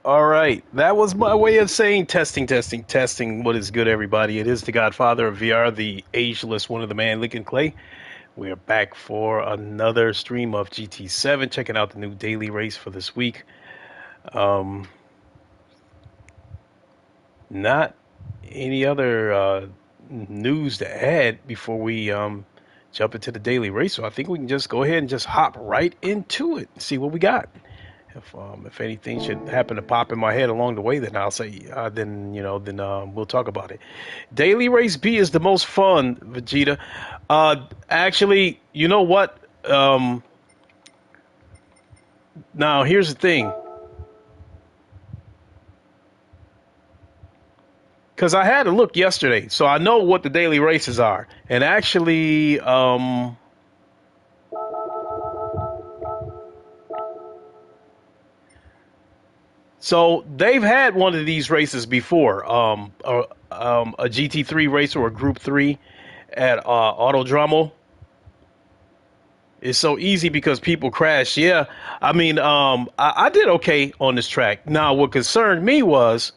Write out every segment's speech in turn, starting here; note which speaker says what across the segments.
Speaker 1: All right, that was my way of saying testing, testing, testing. What is good, everybody? It is the Godfather of VR, the ageless one of the man, Lincoln Clay. We are back for another stream of GT7, checking out the new daily race for this week. Um, Not any other news to add before we jump into the daily race. So I think we can just go ahead and just hop right into it and see what we got. If anything should happen to pop in my head along the way, then I'll say, then we'll talk about it. Daily Race B is the most fun, Vegeta. Actually, you know what? Now here's the thing, because I had a look yesterday, so I know what the daily races are, and actually, so they've had one of these races before, a GT3 race or a Group 3 at Autodromo. It's so easy because people crash. Yeah, I mean, I did okay on this track. Now, what concerned me was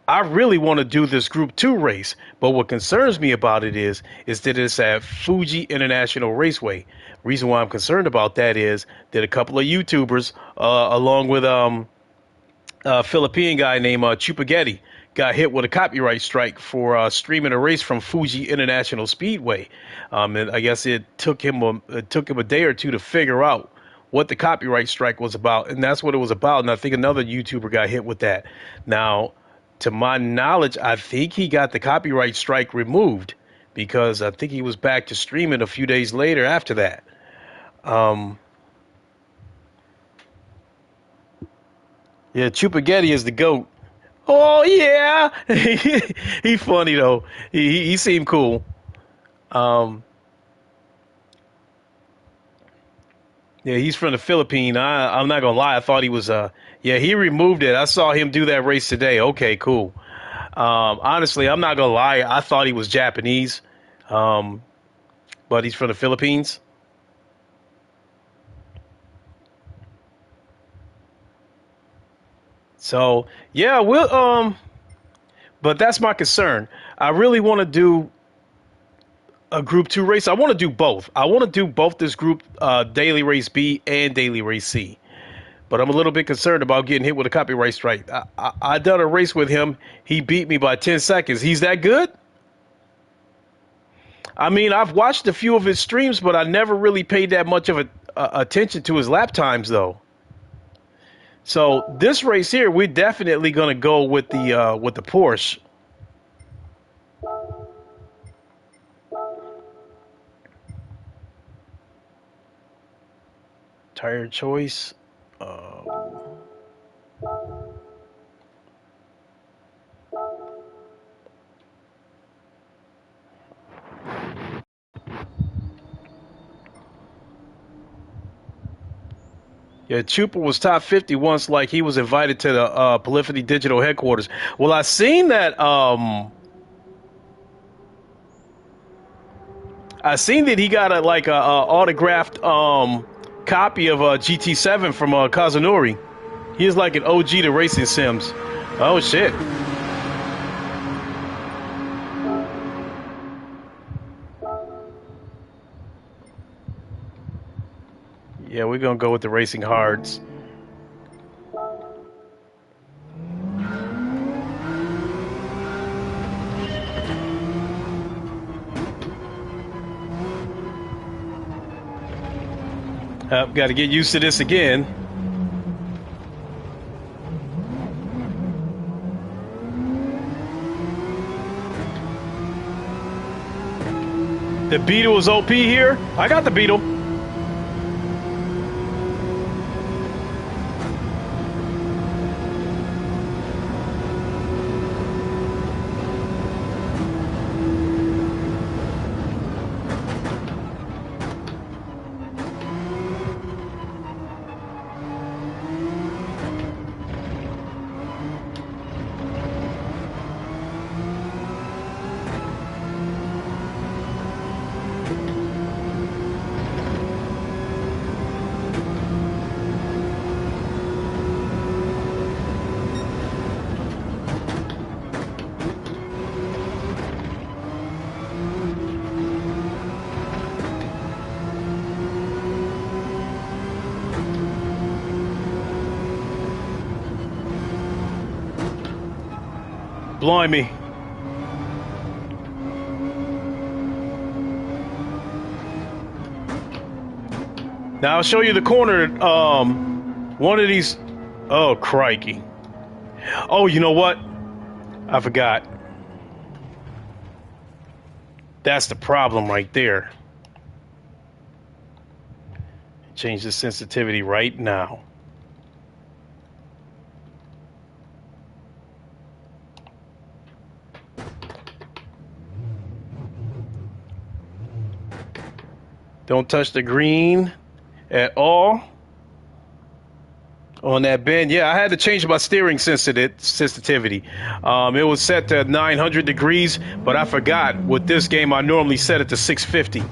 Speaker 1: I really want to do this Group 2 race, but what concerns me about it is that it's at Fuji International Raceway. Reason why I'm concerned about that is that a couple of YouTubers, along with a Philippine guy named Chupagetti, got hit with a copyright strike for streaming a race from Fuji International Speedway. And I guess it took him a day or two to figure out what the copyright strike was about, and that's what it was about. And I think another YouTuber got hit with that. Now, to my knowledge, I think he got the copyright strike removed because I think he was back to streaming a few days later after that. Um, yeah, Chupagetti is the GOAT. Oh yeah, he funny though. He seemed cool. Um, yeah, he's from the Philippines. I'm not gonna lie. I thought he was. Yeah, he removed it. I saw him do that race today. Okay, cool. Honestly, I'm not gonna lie. I thought he was Japanese, um, but he's from the Philippines. So yeah, we'll. But that's my concern. I really want to do a Group 2 race. I want to do both. I want to do both this group, Daily Race B and Daily Race C. But I'm a little bit concerned about getting hit with a copyright strike. I done a race with him. He beat me by 10 seconds. He's that good? I mean, I've watched a few of his streams, but I never really paid that much of attention to his lap times, though. So this race here, we're definitely going to go with the Porsche. Tire choice. Yeah, Chupa was top 50 once, like he was invited to the Polyphony Digital headquarters. Well, I seen that. I seen that he got a autographed copy of GT7 from Kazunori. He is like an OG to racing sims. Oh shit! Yeah, we're gonna go with the racing hards. Got to get used to this again. The Beetle is OP here. I got the Beetle. Blimey. Now I'll show you the corner. One of these. Oh, crikey. Oh, you know what? I forgot. That's the problem right there. Change the sensitivity right now. Don't touch the green at all on that bend. Yeah, I had to change my steering sensitivity. It was set to 900 degrees, but I forgot. With this game, I normally set it to 650.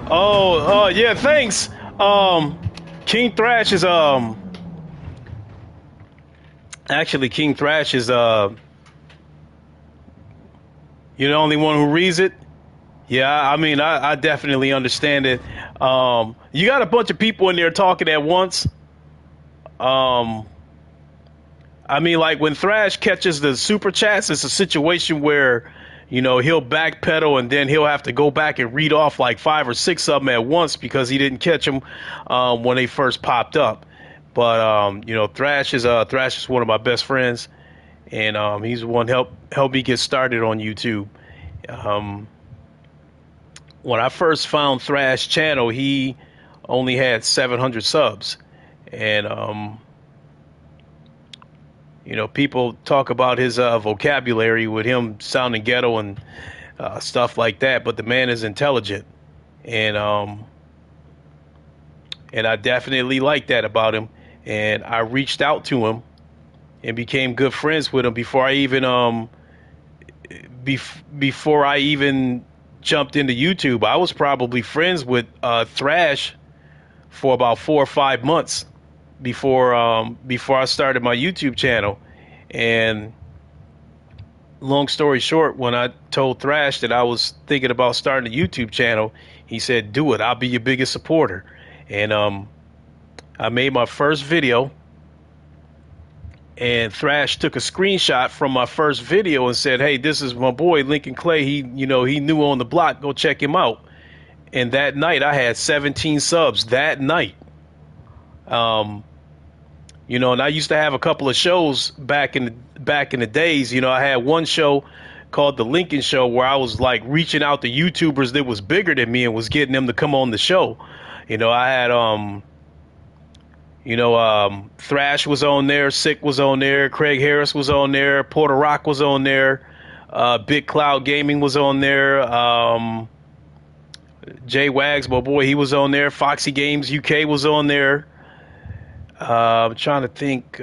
Speaker 1: Oh, yeah, thanks. King Thrash is actually King Thrash is you're the only one who reads it. Yeah, I mean, I definitely understand it. You got a bunch of people in there talking at once. I mean, like when Thrash catches the super chats, it's a situation where, you know, he'll backpedal and then he'll have to go back and read off like 5 or 6 of them at once because he didn't catch them when they first popped up. But you know, Thrash is one of my best friends, and he's the one helped me get started on YouTube. When I first found Thrash channel, he only had 700 subs, and you know, people talk about his vocabulary with him sounding ghetto and stuff like that, but the man is intelligent, and I definitely like that about him. And I reached out to him and became good friends with him before I even before I even jumped into YouTube. I was probably friends with Thrash for about 4 or 5 months before I started my YouTube channel. And long story short, when I told Thrash that I was thinking about starting a YouTube channel, he said, "Do it. I'll be your biggest supporter." And I made my first video, and Thrash took a screenshot from my first video and said, "Hey, this is my boy Lincoln Clay. He new on the block. Go check him out." And that night I had 17 subs that night. You know, and I used to have a couple of shows back in the days. You know, I had one show called The Lincoln Show where I was like reaching out to YouTubers that was bigger than me and was getting them to come on the show. You know, I had Thrash was on there, Sick was on there, Craig Harris was on there, Porter Rock was on there, Big Cloud Gaming was on there, Jay Wags, my boy, he was on there, Foxy Games UK was on there. I'm trying to think.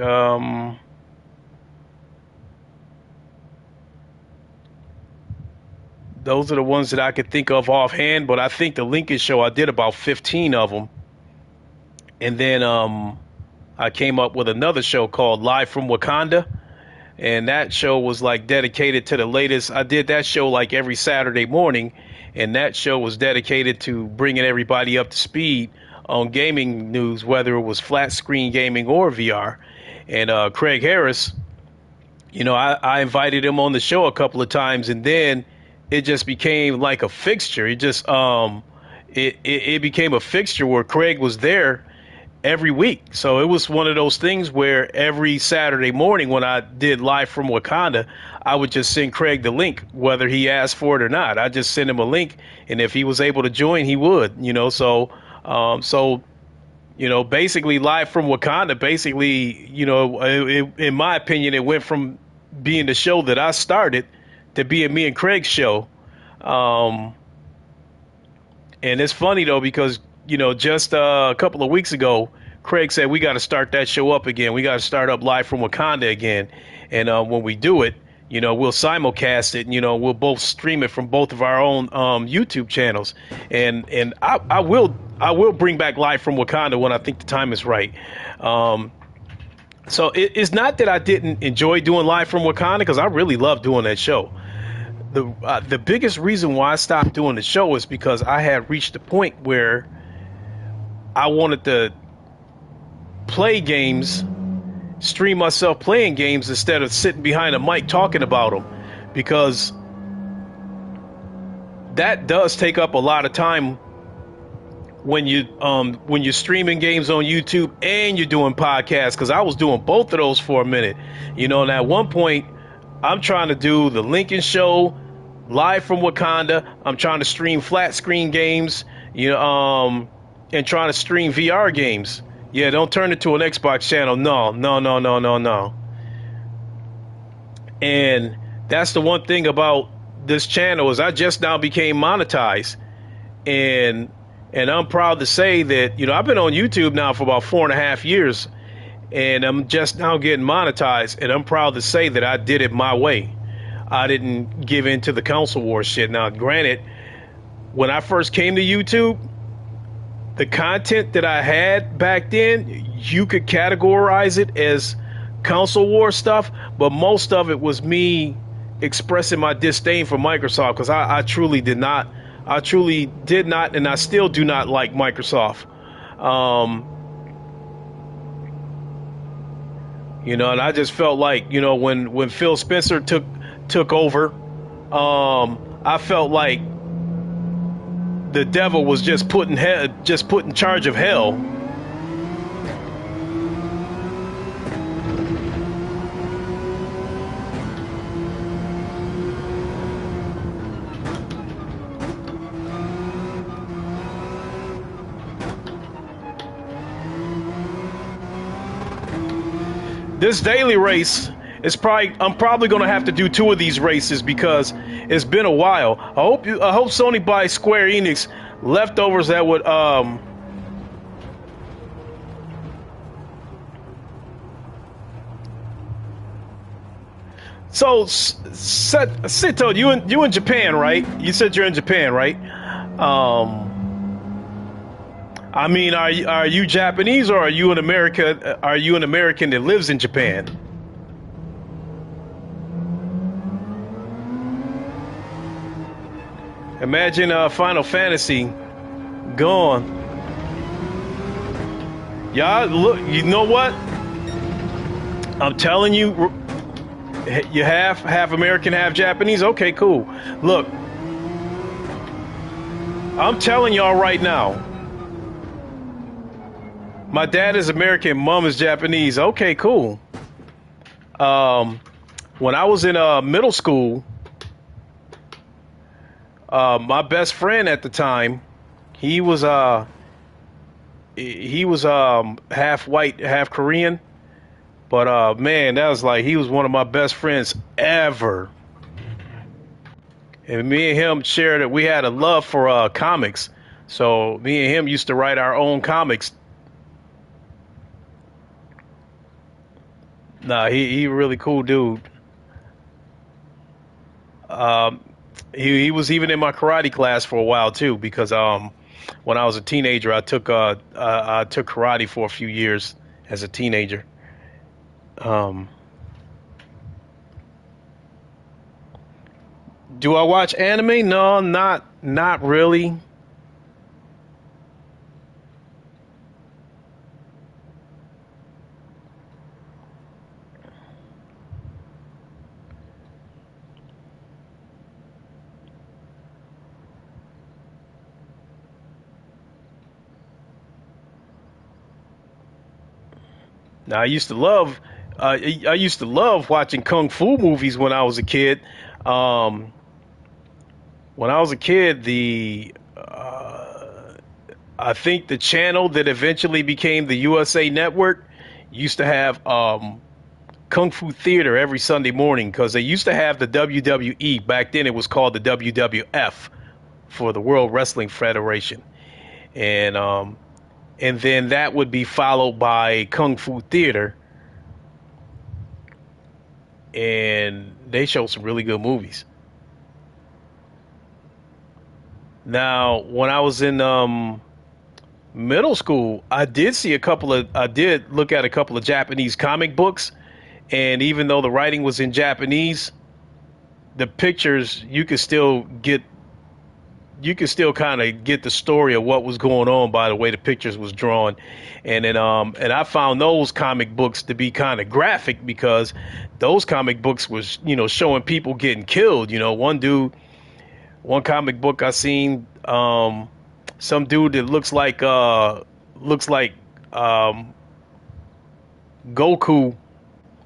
Speaker 1: Those are the ones that I could think of offhand, but I think the Lincoln Show, I did about 15 of them. And then I came up with another show called Live from Wakanda. And that show was like dedicated to the latest. I did that show like every Saturday morning. And that show was dedicated to bringing everybody up to speed on gaming news, whether it was flat screen gaming or VR. And Craig Harris, you know, I invited him on the show a couple of times, and then it just became like a fixture. It just it became a fixture where Craig was there every week. So it was one of those things where every Saturday morning when I did Live from Wakanda, I would just send Craig the link, whether he asked for it or not. I just send him a link, and if he was able to join, he would, you know. So Basically live from Wakanda. Basically, in my opinion, it went from being the show that I started to being me and Craig's show. Um, and it's funny though because just a couple of weeks ago, Craig said we got to start that show up again. We got to start up live from Wakanda again. And when we do it, we'll simulcast it. And, we'll both stream it from both of our own YouTube channels. And I will bring back live from Wakanda when I think the time is right. So it's not that I didn't enjoy doing live from Wakanda because I really love doing that show. The biggest reason why I stopped doing the show is because I had reached the point where I wanted to play games, stream myself playing games instead of sitting behind a mic talking about them, because that does take up a lot of time when you're streaming games on YouTube and you're doing podcasts. Because I was doing both of those for a minute, and at one point I'm trying to do the Lincoln Show live from Wakanda. I'm trying to stream flat screen games, and trying to stream VR games. Yeah, don't turn it to an Xbox channel. No, no, no, no, no, no. And that's the one thing about this channel is I just now became monetized, and I'm proud to say that I've been on YouTube now for about 4.5 years, and I'm just now getting monetized, and I'm proud to say that I did it my way. I didn't give in to the console war shit. Now, granted, when I first came to YouTube, the content that I had back then, you could categorize it as console war stuff, but most of it was me expressing my disdain for Microsoft, because I truly did not, and I still do not like Microsoft. And I just felt like, when Phil Spencer took over, I felt like the devil was just put in charge of hell. This daily race is I'm probably going to have to do 2 of these races because it's been a while. I hope Sony buys Square Enix leftovers that would So, Sito, you in Japan, right? You said you're in Japan, right? I mean, are you Japanese, or are you an America? Are you an American that lives in Japan? Imagine Final Fantasy gone. Y'all, look, you know what? I'm telling you, you half American, half Japanese. Okay, cool. Look, I'm telling y'all right now. My dad is American, mom is Japanese. Okay, cool. When I was in middle school, my best friend at the time, he was half white, half Korean. But man, that was like, he was one of my best friends ever. And me and him shared it. We had a love for comics. So me and him used to write our own comics. Nah, he really cool dude. Um, he was even in my karate class for a while too, because when I was a teenager, I took karate for a few years as a teenager. Um, do I watch anime? No, not really. Now I used to love watching kung fu movies when I was a kid. Um, when I was a kid, the I think the channel that eventually became the USA Network used to have Kung Fu Theater every Sunday morning because they used to have the WWE. Back then it was called the WWF for the World Wrestling Federation. And then that would be followed by Kung Fu Theater, and they show some really good movies. Now, when I was in middle school, I did look at a couple of Japanese comic books, and even though the writing was in Japanese, the pictures you could still kind of get the story of what was going on by the way the pictures was drawn. And then and I found those comic books to be kind of graphic because those comic books was, showing people getting killed. One comic book I seen, some dude that looks like Goku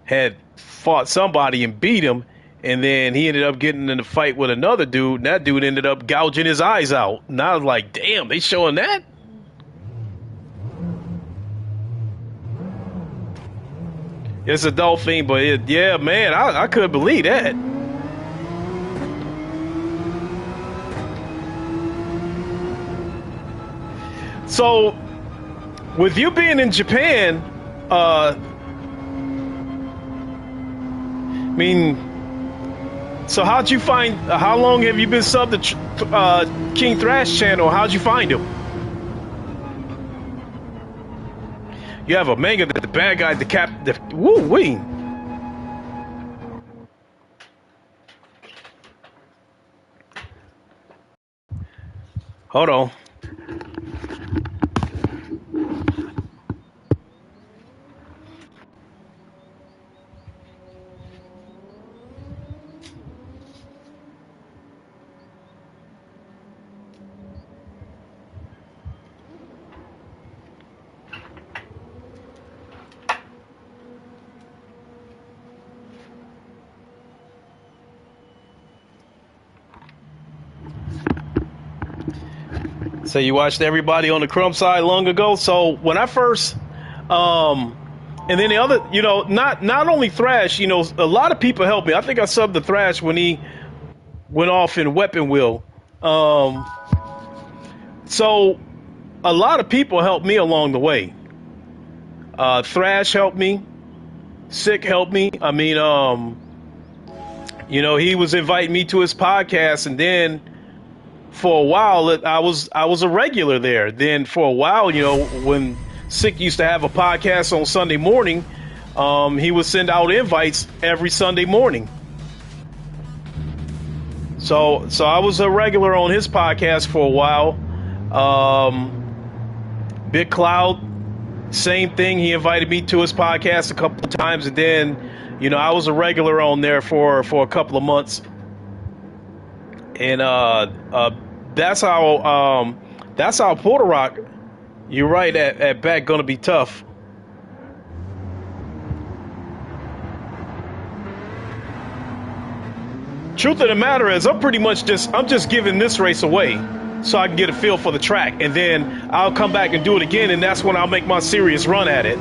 Speaker 1: had fought somebody and beat him, and then he ended up getting in a fight with another dude, and that dude ended up gouging his eyes out. And I was like, damn, they showing that? It's a adult thing, but yeah, man, I couldn't believe that. So, with you being in Japan, I mean, so how'd you find? How long have you been subbed to King Thrash channel? How'd you find him? You have a manga that the bad guy, woo wee. Hold on. So you watched everybody on the Crumb side long ago. So when I first, and then the other, not only Thrash, a lot of people helped me. I think I subbed to Thrash when he went off in Weapon Wheel. So a lot of people helped me along the way. Thrash helped me. Sick helped me. I mean, he was inviting me to his podcast, and then for a while I was a regular there. Then for a while, when Sick used to have a podcast on Sunday morning, he would send out invites every Sunday morning. So I was a regular on his podcast for a while. Big Cloud, same thing. He invited me to his podcast a couple of times, and then, I was a regular on there for a couple of months. And that's how Puerto Rock. You're right, at back gonna be tough. Truth of the matter is, I'm just giving this race away so I can get a feel for the track, and then I'll come back and do it again, and that's when I'll make my serious run at it.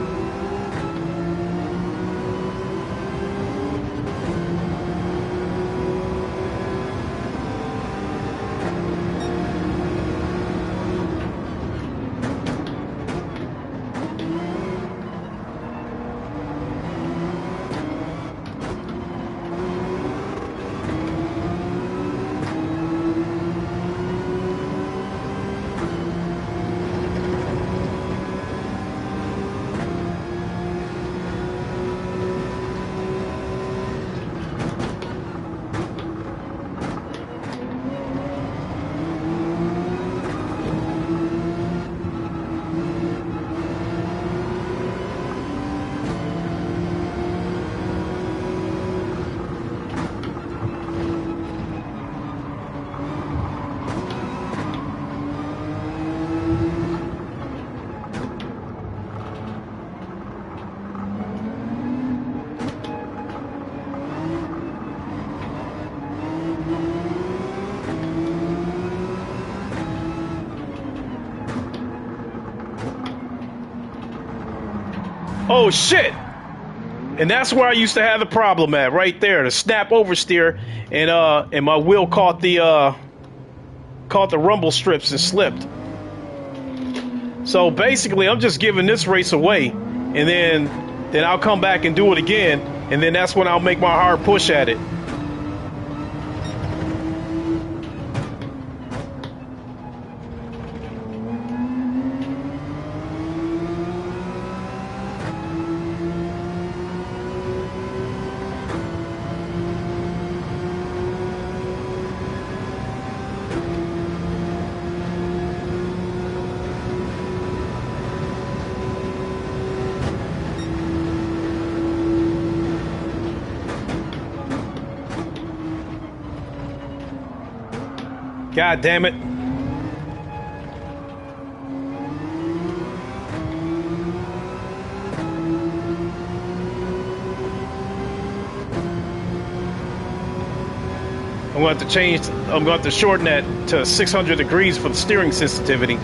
Speaker 1: Oh shit! And that's where I used to have the problem at, right there. The snap oversteer, and my wheel caught the rumble strips and slipped. So basically, I'm just giving this race away, and then I'll come back and do it again, and then that's when I'll make my hard push at it. God damn it. I'm going to have to I'm going to have to shorten that to 600 degrees for the steering sensitivity.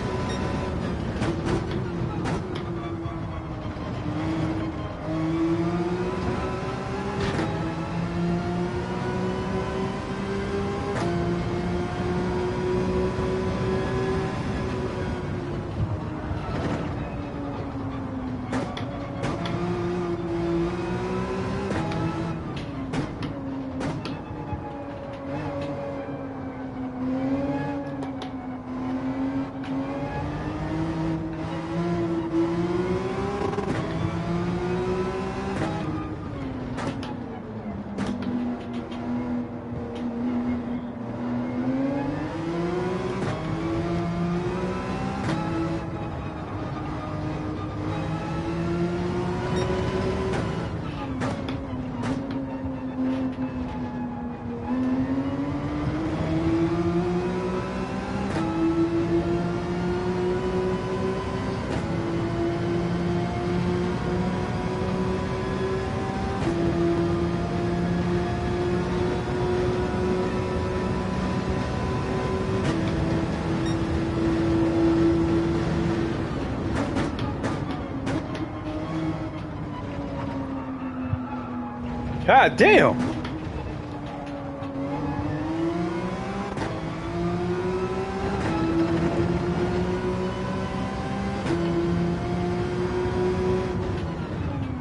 Speaker 1: God damn.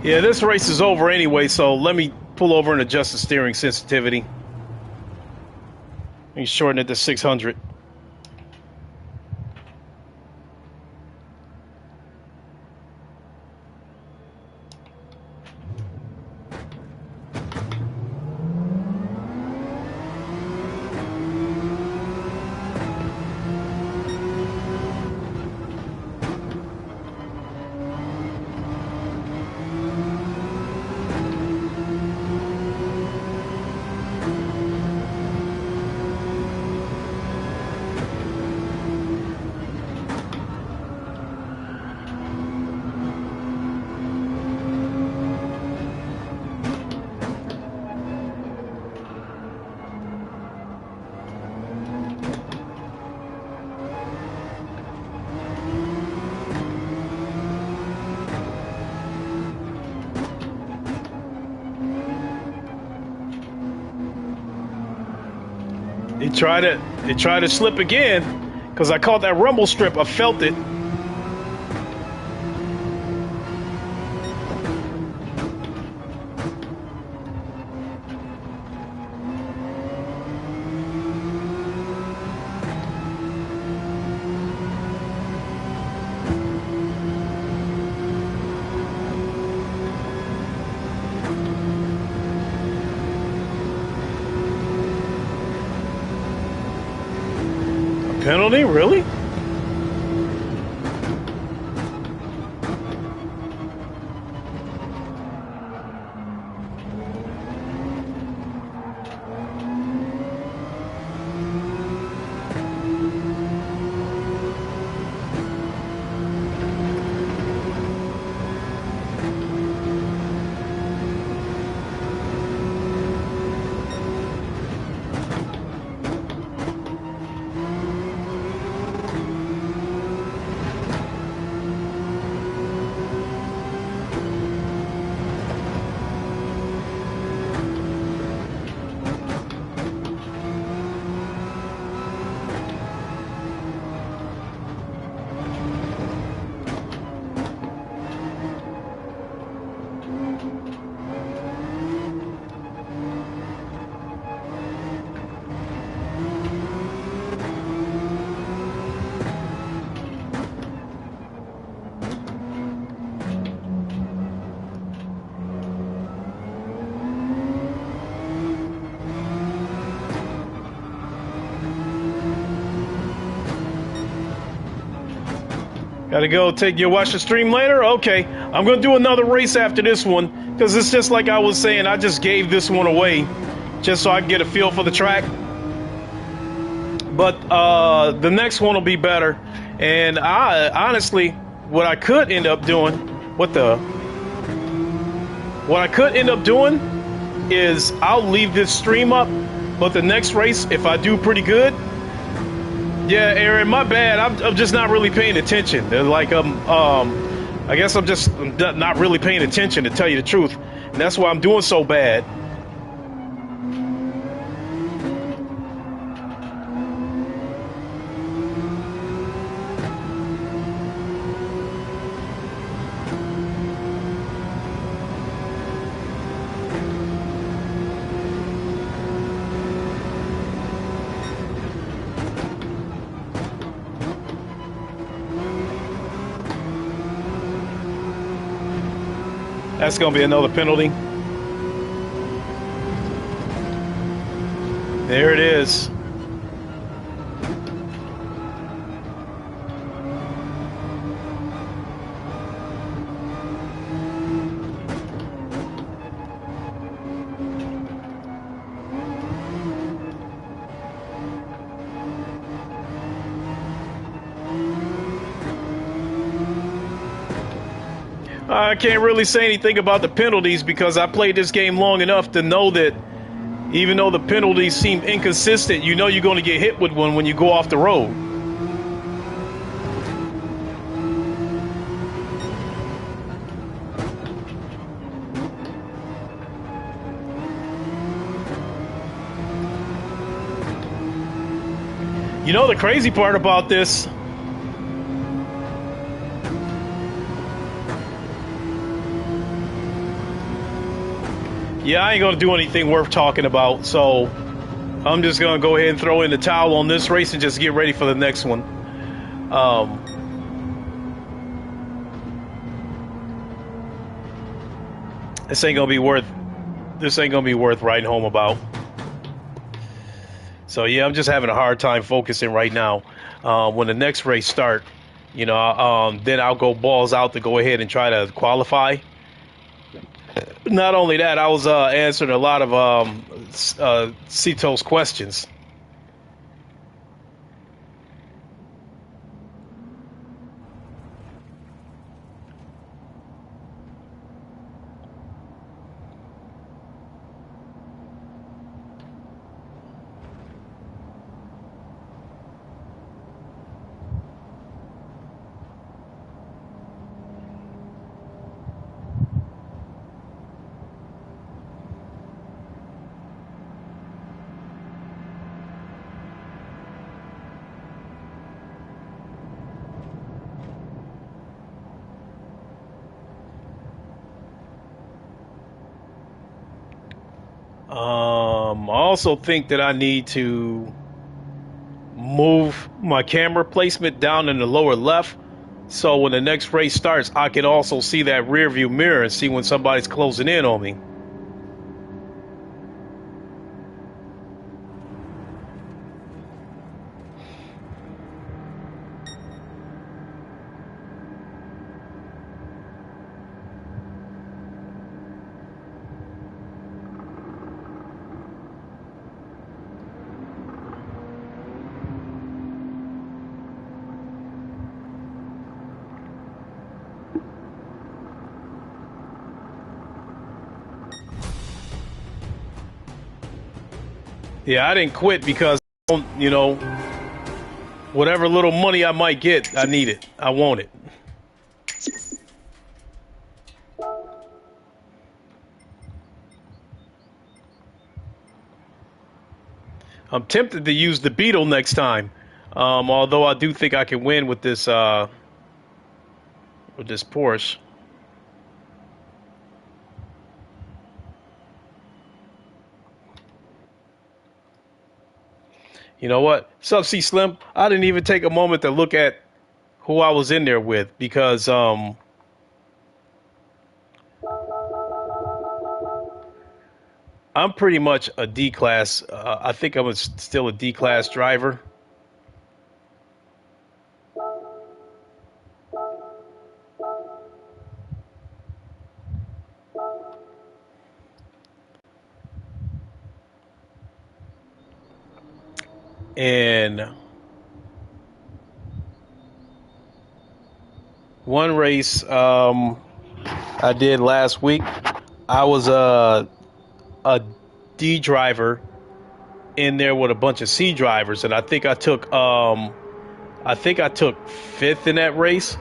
Speaker 1: Yeah, this race is over anyway, so let me pull over and adjust the steering sensitivity. Let me shorten it to 600. It tried to slip again because I caught that rumble strip. I felt it. Penalty? Really? Gotta go take your watch the stream later? Okay. I'm gonna do another race after this one, because it's just like I was saying, I just gave this one away just so I can get a feel for the track. But the next one will be better. And I honestly, what I could end up doing, what I could end up doing is I'll leave this stream up, but the next race, if I do pretty good, yeah, Aaron, my bad. I'm just not really paying attention. They're like I guess I'm just not really paying attention, to tell you the truth, and that's why I'm doing so bad. That's going to be another penalty. There it is. I can't really say anything about the penalties because I played this game long enough to know that even though the penalties seem inconsistent, you know you're going to get hit with one when you go off the road. You know the crazy part about this? Yeah, I ain't going to do anything worth talking about, so I'm just going to go ahead and throw in the towel on this race and just get ready for the next one. This ain't going to be worth riding home about. So yeah, I'm just having a hard time focusing right now. When the next race start, you know, then I'll go balls out to go ahead and try to qualify. Not only that, I was answering a lot of Cito's questions. I also think that I need to move my camera placement down in the lower left, so when the next race starts, I can also see that rear view mirror and see when somebody's closing in on me. Yeah, I didn't quit because, you know, whatever little money I might get, I need it. I want it. I'm tempted to use the Beetle next time, although I do think I can win with this Porsche. You know what? Sub C Slim, I didn't even take a moment to look at who I was in there with because I'm pretty much a D class. I think I'm still a D class driver. And one race I did last week, I was a D driver in there with a bunch of C drivers, and I think I took fifth in that race.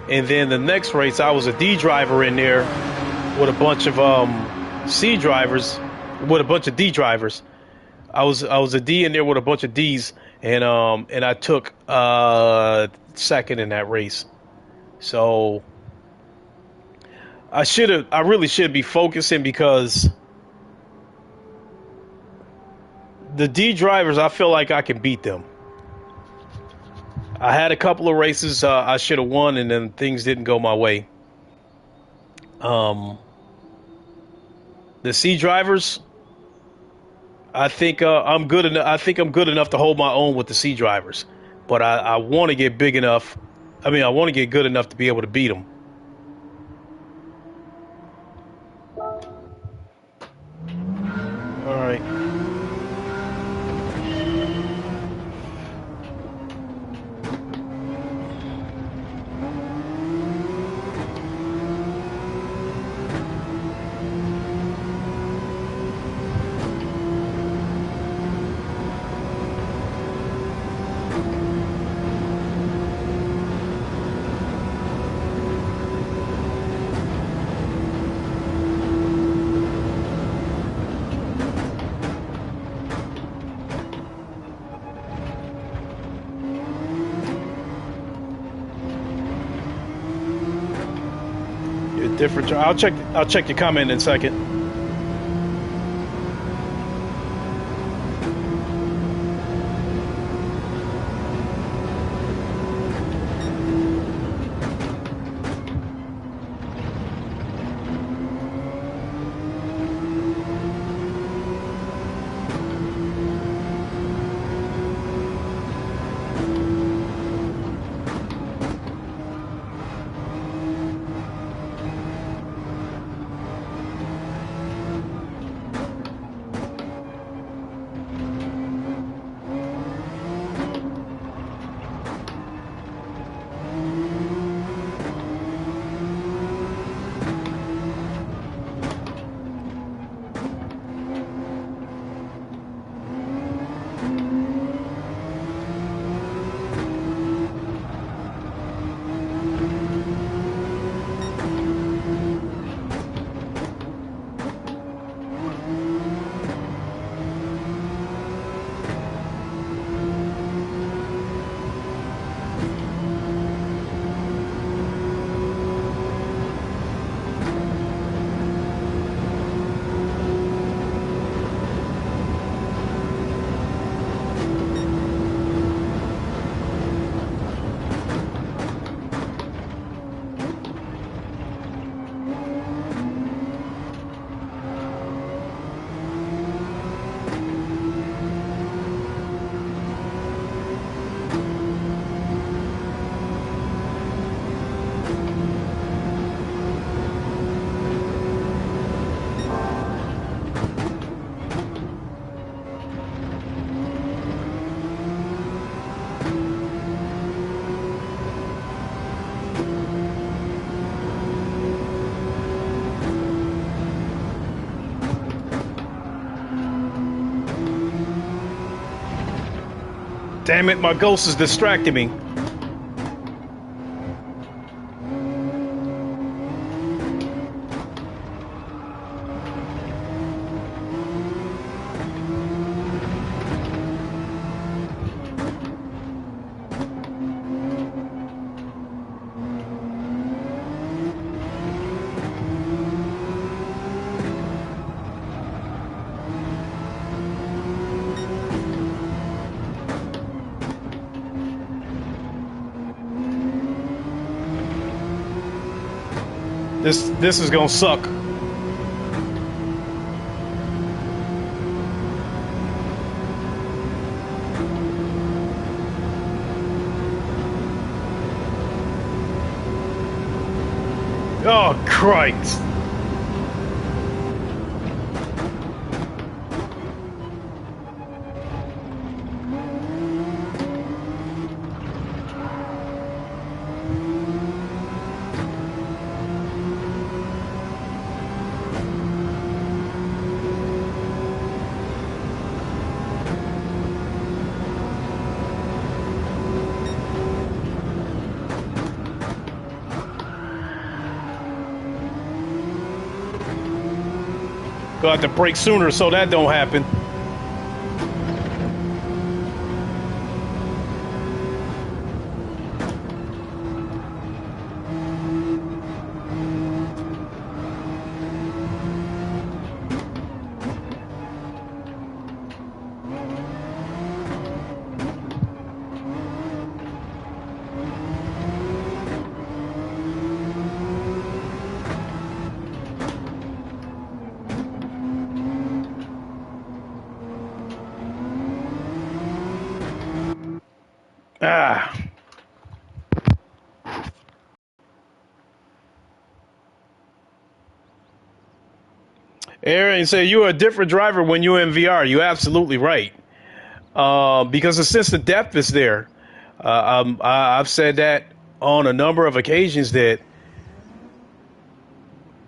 Speaker 1: And then the next race, I was a D driver in there with a bunch of C drivers, with a bunch of D drivers. I was a D in there with a bunch of Ds, and I took second in that race. So I really should be focusing because the D drivers, I feel like I can beat them. I had a couple of races I should have won, and then things didn't go my way. Um, the C drivers, I think I'm good enough. I think I'm good enough to hold my own with the C drivers, but I want to get big enough. I mean, I want to get good enough to be able to beat them. All right. Different. I'll check. I'll check your comment in a second. Damn it! My ghost is distracting me. This is gonna suck. Oh Christ! We'll have to brake sooner so that don't happen. Ah. Aaron said you're a different driver when you're in VR. You're absolutely right. Because the sense of depth is there. I've said that on a number of occasions that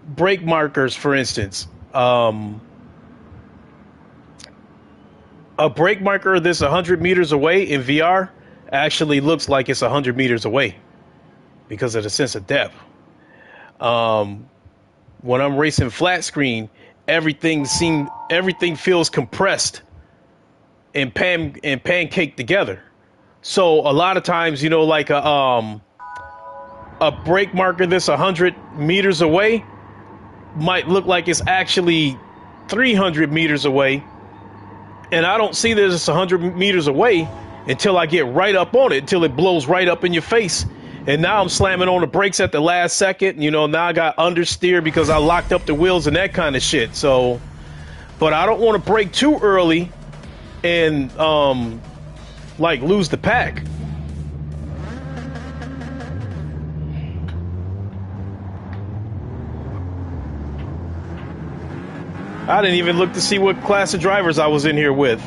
Speaker 1: brake markers, for instance, a brake marker that's 100 meters away in VR actually looks like it's 100 meters away because of the sense of depth. When I'm racing flat screen, everything feels compressed and pancaked together. So a lot of times, you know, like a brake marker that's 100 meters away might look like it's actually 300 meters away, and I don't see that it's 100 meters away until I get right up on it, until it blows right up in your face. And now I'm slamming on the brakes at the last second. You know, now I got understeer because I locked up the wheels and that kind of shit. So, but I don't want to brake too early and like lose the pack. I didn't even look to see what class of drivers I was in here with.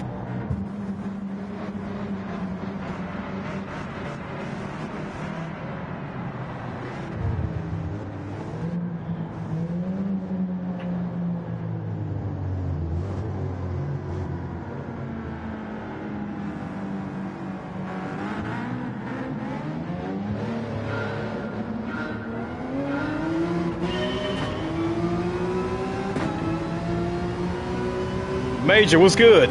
Speaker 1: Major, what's good?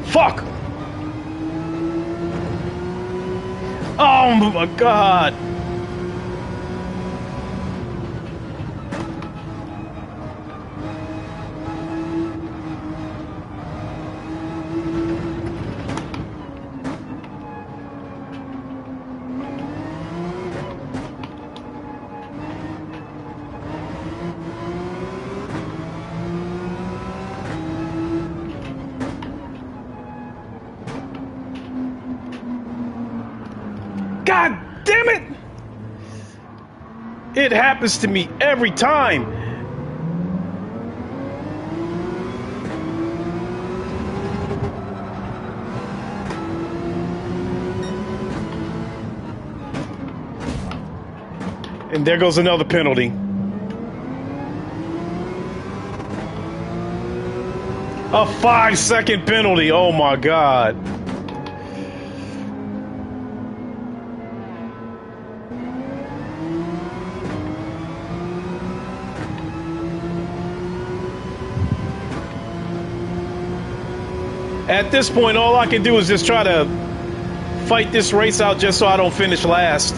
Speaker 1: Fuck! Oh my god! God damn it! It happens to me every time. And there goes another penalty. A 5-second penalty. Oh my god. At this point, all I can do is just try to fight this race out just so I don't finish last.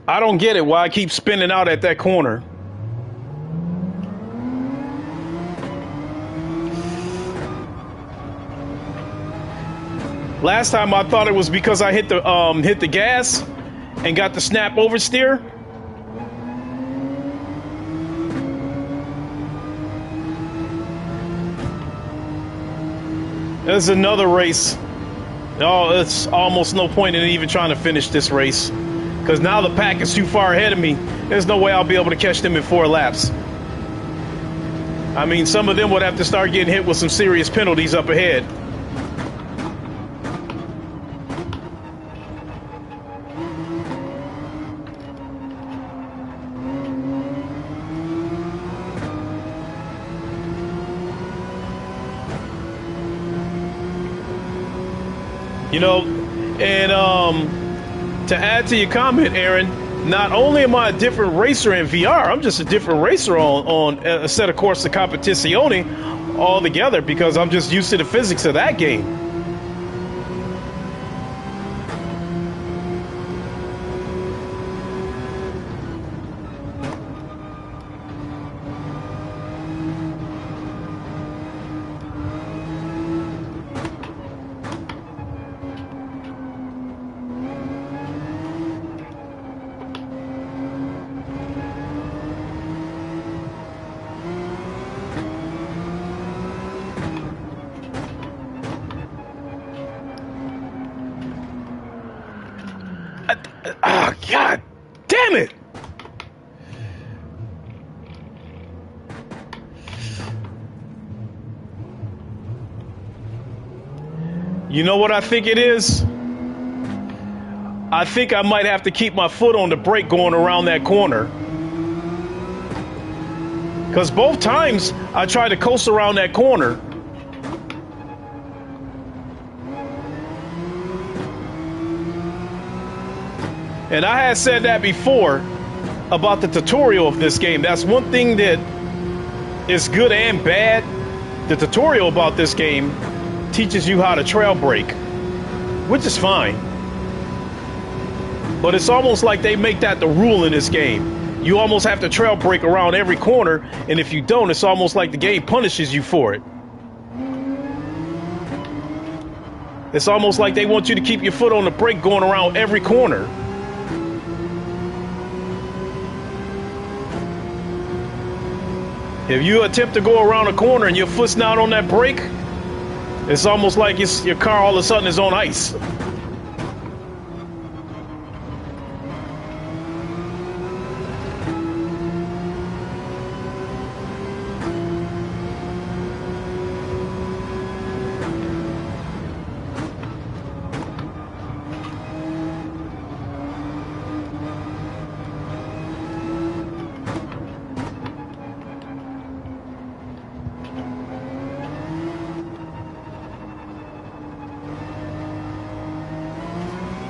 Speaker 1: I don't get it why I keep spinning out at that corner. Last time I thought it was because I hit the gas and got the snap oversteer. There's another race. Oh, it's almost no point in even trying to finish this race because now the pack is too far ahead of me. There's no way I'll be able to catch them in 4 laps. I mean, some of them would have to start getting hit with some serious penalties up ahead. You know, and to add to your comment, Aaron, not only am I a different racer in VR, I'm just a different racer on a set of Corsa Competizione altogether because I'm just used to the physics of that game. Oh, God damn it! You know what I think it is? I think I might have to keep my foot on the brake going around that corner. Because both times I tried to coast around that corner. And I had said that before about the tutorial of this game. That's one thing that is good and bad. The tutorial about this game teaches you how to trail brake, which is fine. But it's almost like they make that the rule in this game. You almost have to trail brake around every corner, and if you don't, it's almost like the game punishes you for it. It's almost like they want you to keep your foot on the brake going around every corner. If you attempt to go around a corner and your foot's not on that brake, it's almost like your car all of a sudden is on ice.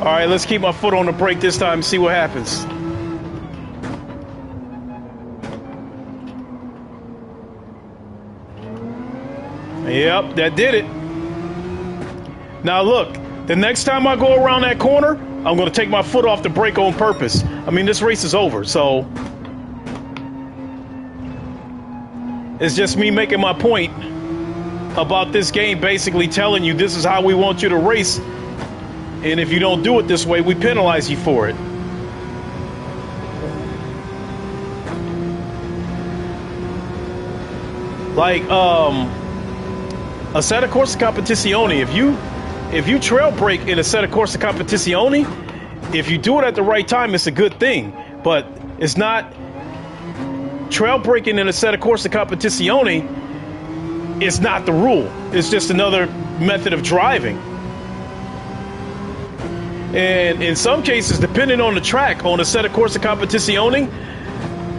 Speaker 1: All right, let's keep my foot on the brake this time and see what happens. Yep, that did it. Now look, the next time I go around that corner, I'm going to take my foot off the brake on purpose. I mean, this race is over, so it's just me making my point about this game basically telling you this is how we want you to race. And if you don't do it this way, we penalize you for it. Like, a set of Corsa Competizione, if you trail brake in a set of Corsa Competizione, if you do it at the right time, it's a good thing. But it's not trail braking in a set of Corsa Competizione. It's not the rule. It's just another method of driving. And in some cases, depending on the track, on a set of Corsa Competizione,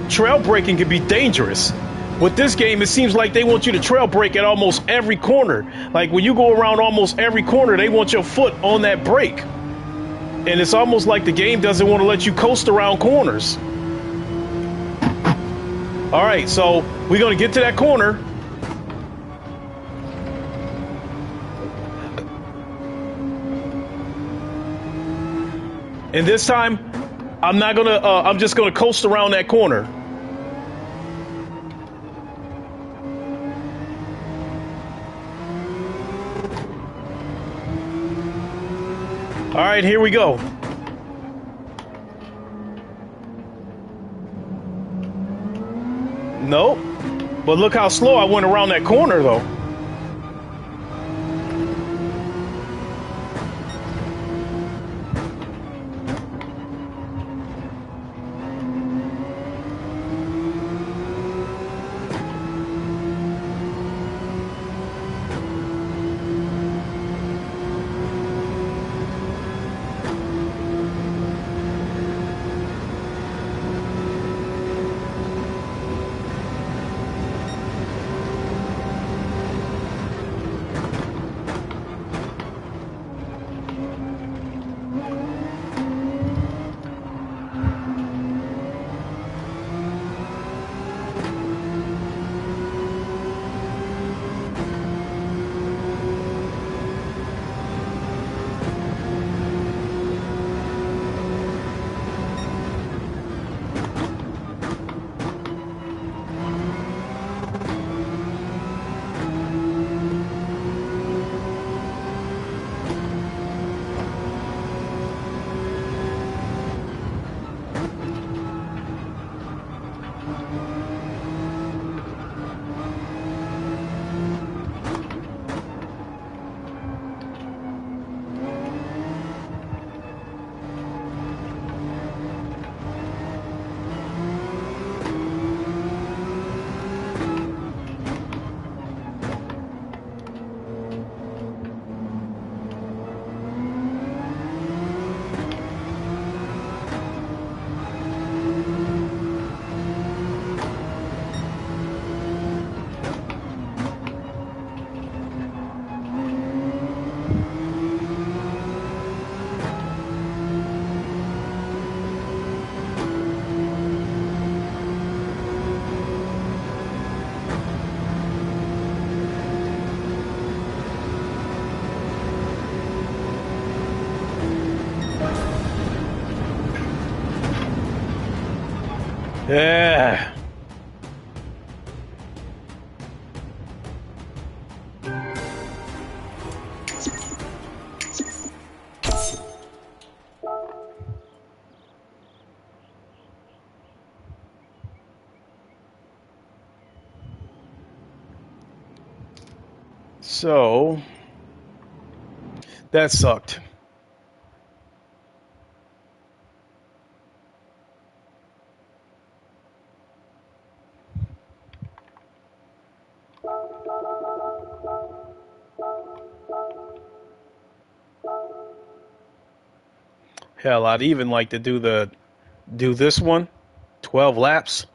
Speaker 1: trail braking can be dangerous. With this game, it seems like they want you to trail brake at almost every corner. Like when you go around almost every corner, they want your foot on that brake. And it's almost like the game doesn't want to let you coast around corners. All right, so we're going to get to that corner. And this time, I'm not gonna. I'm just gonna coast around that corner. All right, here we go. Nope. But look how slow I went around that corner, though. Yeah. So that sucked. Hell, I'd even like to do this one, 12 laps,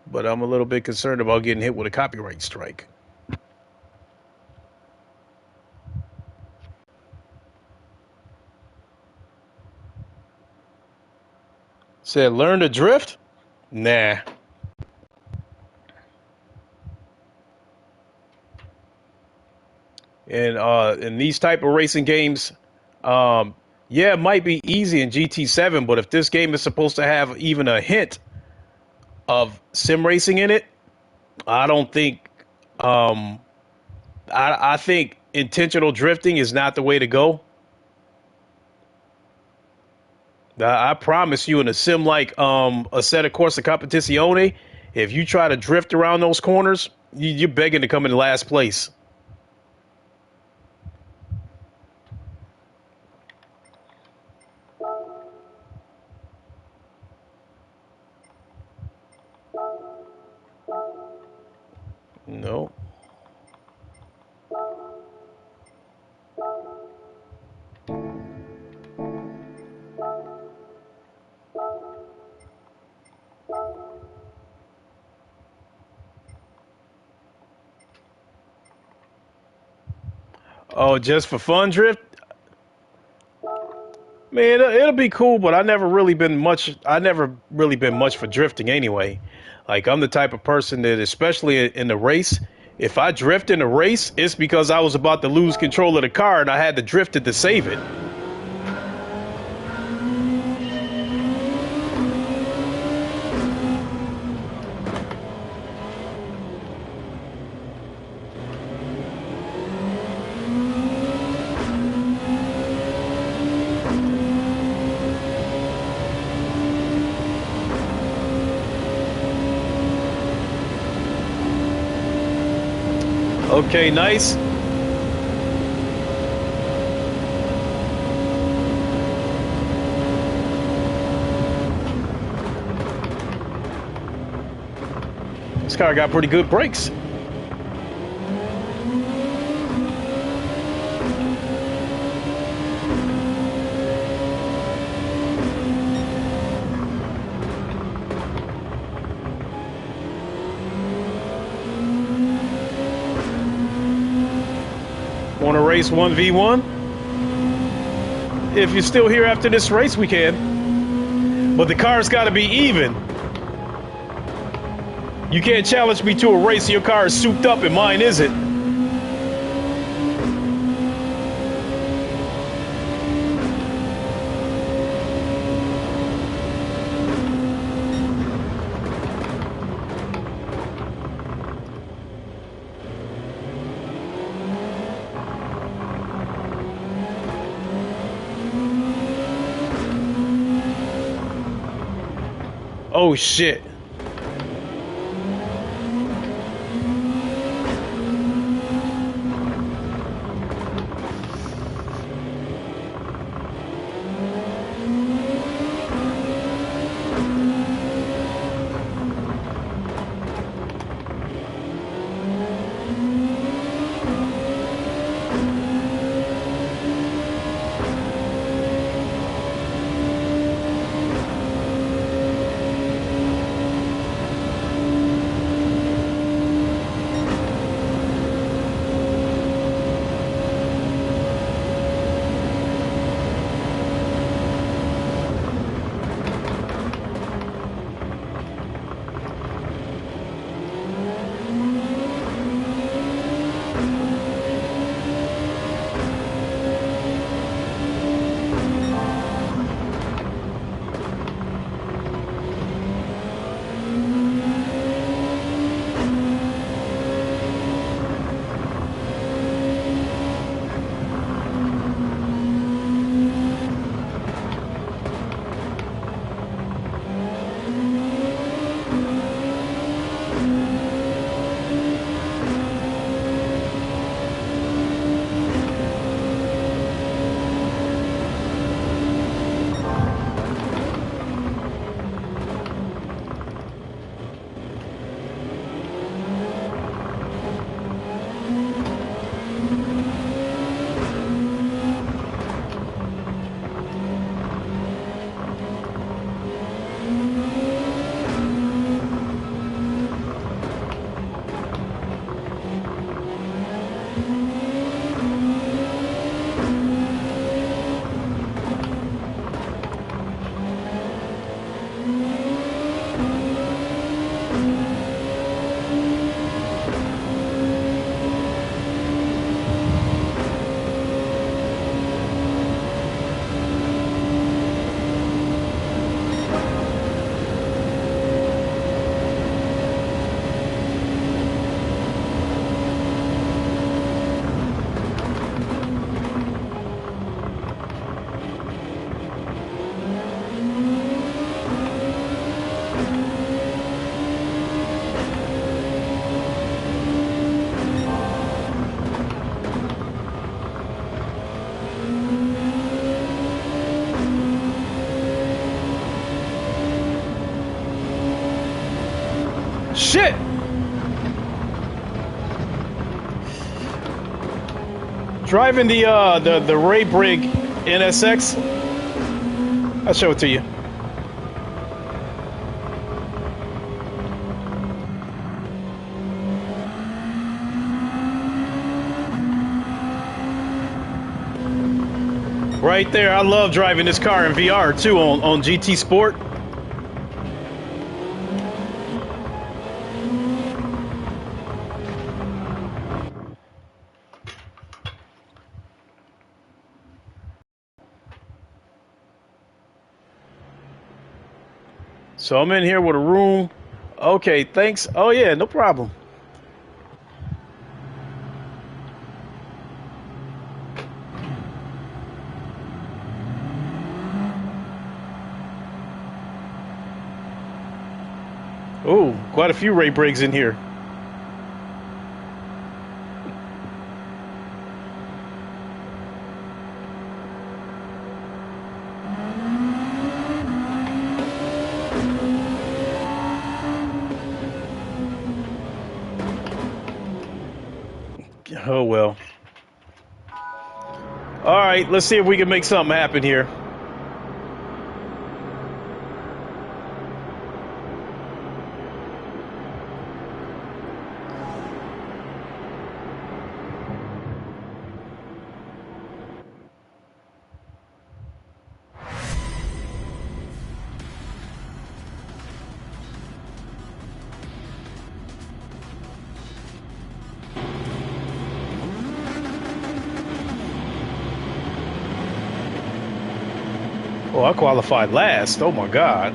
Speaker 1: but I'm a little bit concerned about getting hit with a copyright strike. Said learn to drift? Nah. And in these type of racing games, um, yeah, it might be easy in GT7, but if this game is supposed to have even a hint of sim racing in it, I don't think. Um, I think intentional drifting is not the way to go. I promise you, in a sim like a set of Corsa Competizione, if you try to drift around those corners, you're begging to come in last place. No. Oh, just for fun drift? Man, it'll be cool, but I never really been much. I never really been much for drifting anyway. Like I'm the type of person that, especially in the race, if I drift in a race, it's because I was about to lose control of the car and I had to drift it to save it. Okay, nice. This car got pretty good brakes. Want to race 1v1? If you're still here after this race, we can. But the car's got to be even. You can't challenge me to a race. Your car is souped up and mine isn't. Oh shit. Shit! Driving the Ray Brig NSX. I'll show it to you. Right there, I love driving this car in VR too on GT Sport. So I'm in here with a room. Okay, thanks. Oh yeah, no problem. Oh, quite a few Ray Briggs in here. Oh well. All right, let's see if we can make something happen here. Oh, I qualified last. Oh my God.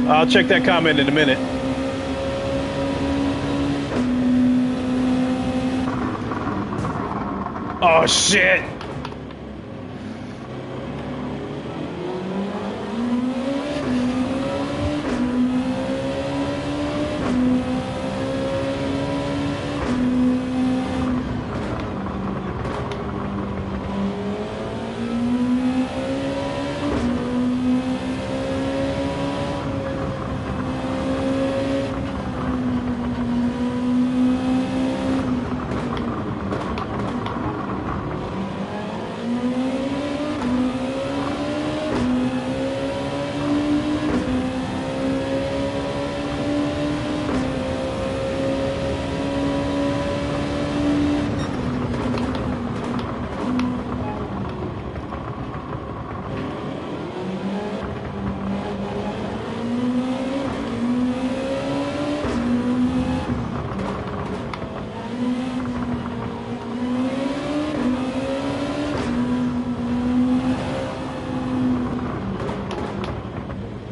Speaker 1: I'll check that comment in a minute. Oh shit.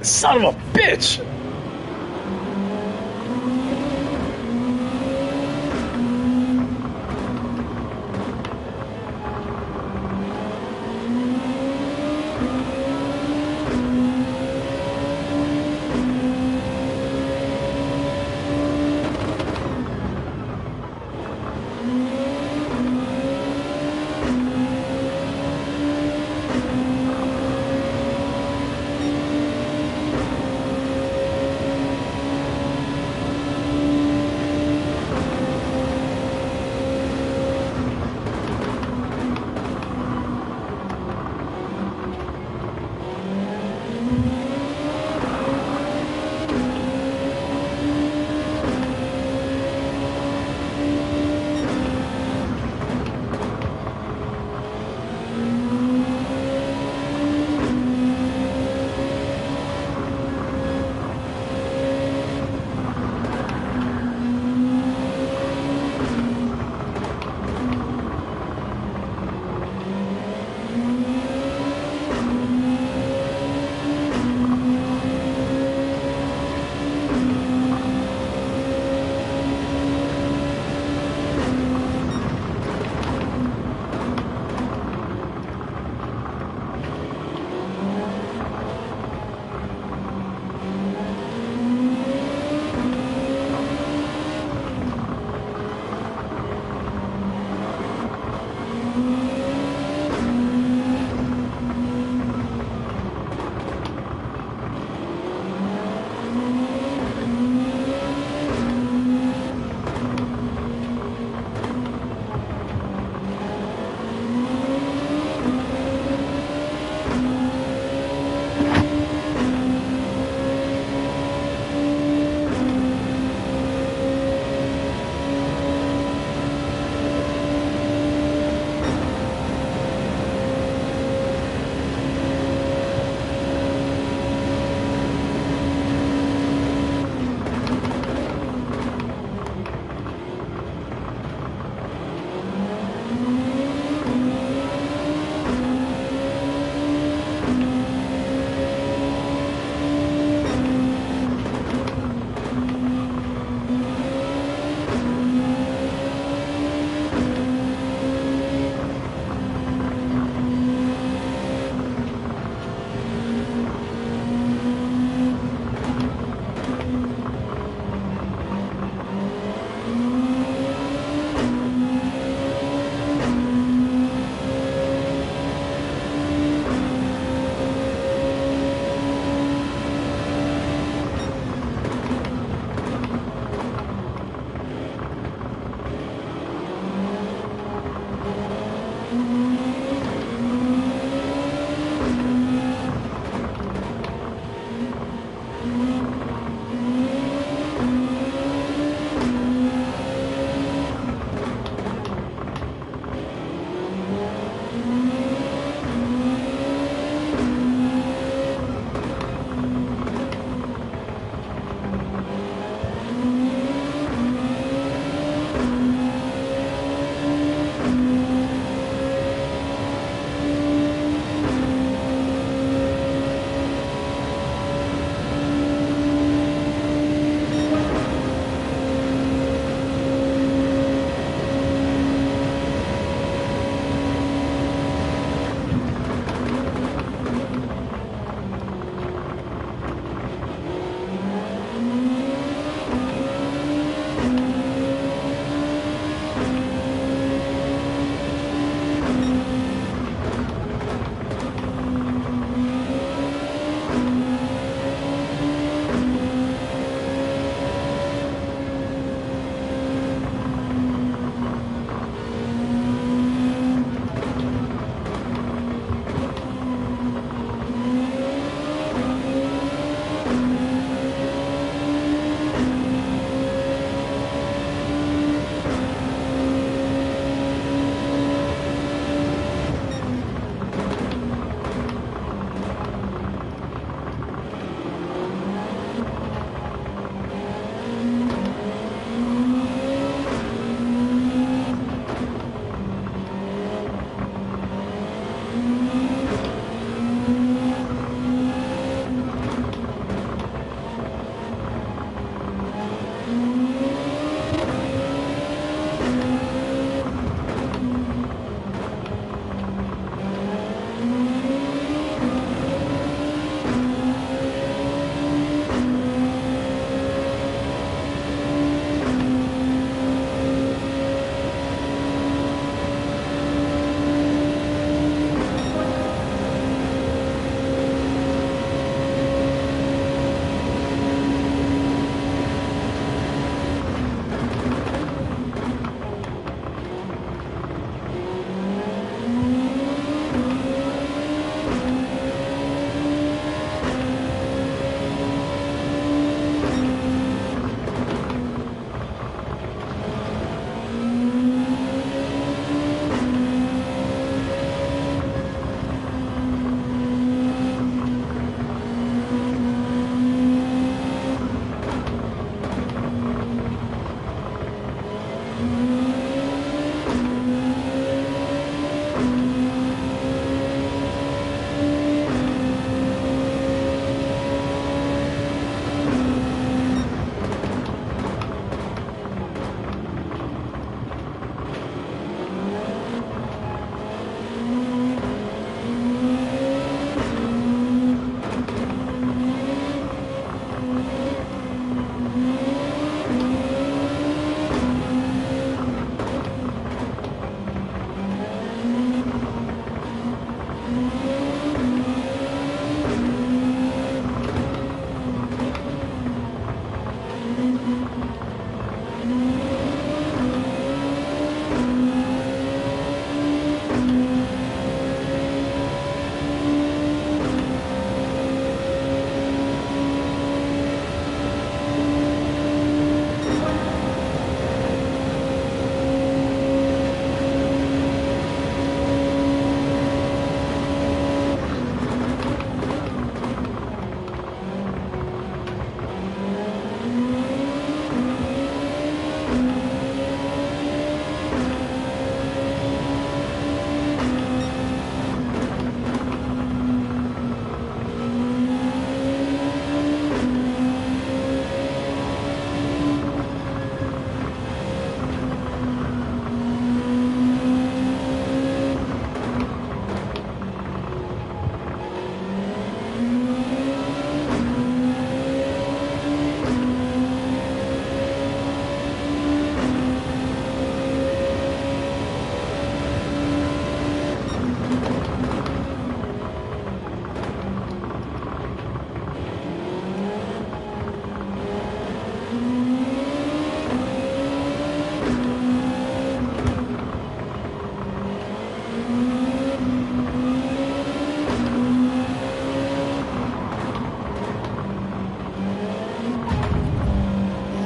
Speaker 1: Son of a bitch!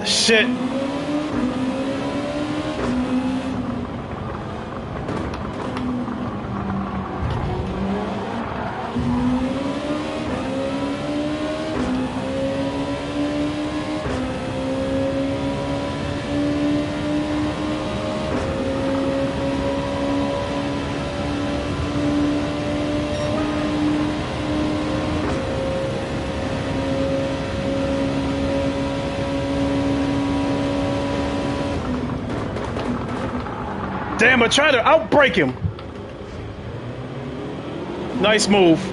Speaker 1: Shit. Damn, I tried to outbrake him. Nice move.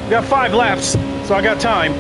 Speaker 1: Got 5 laps, so I got time.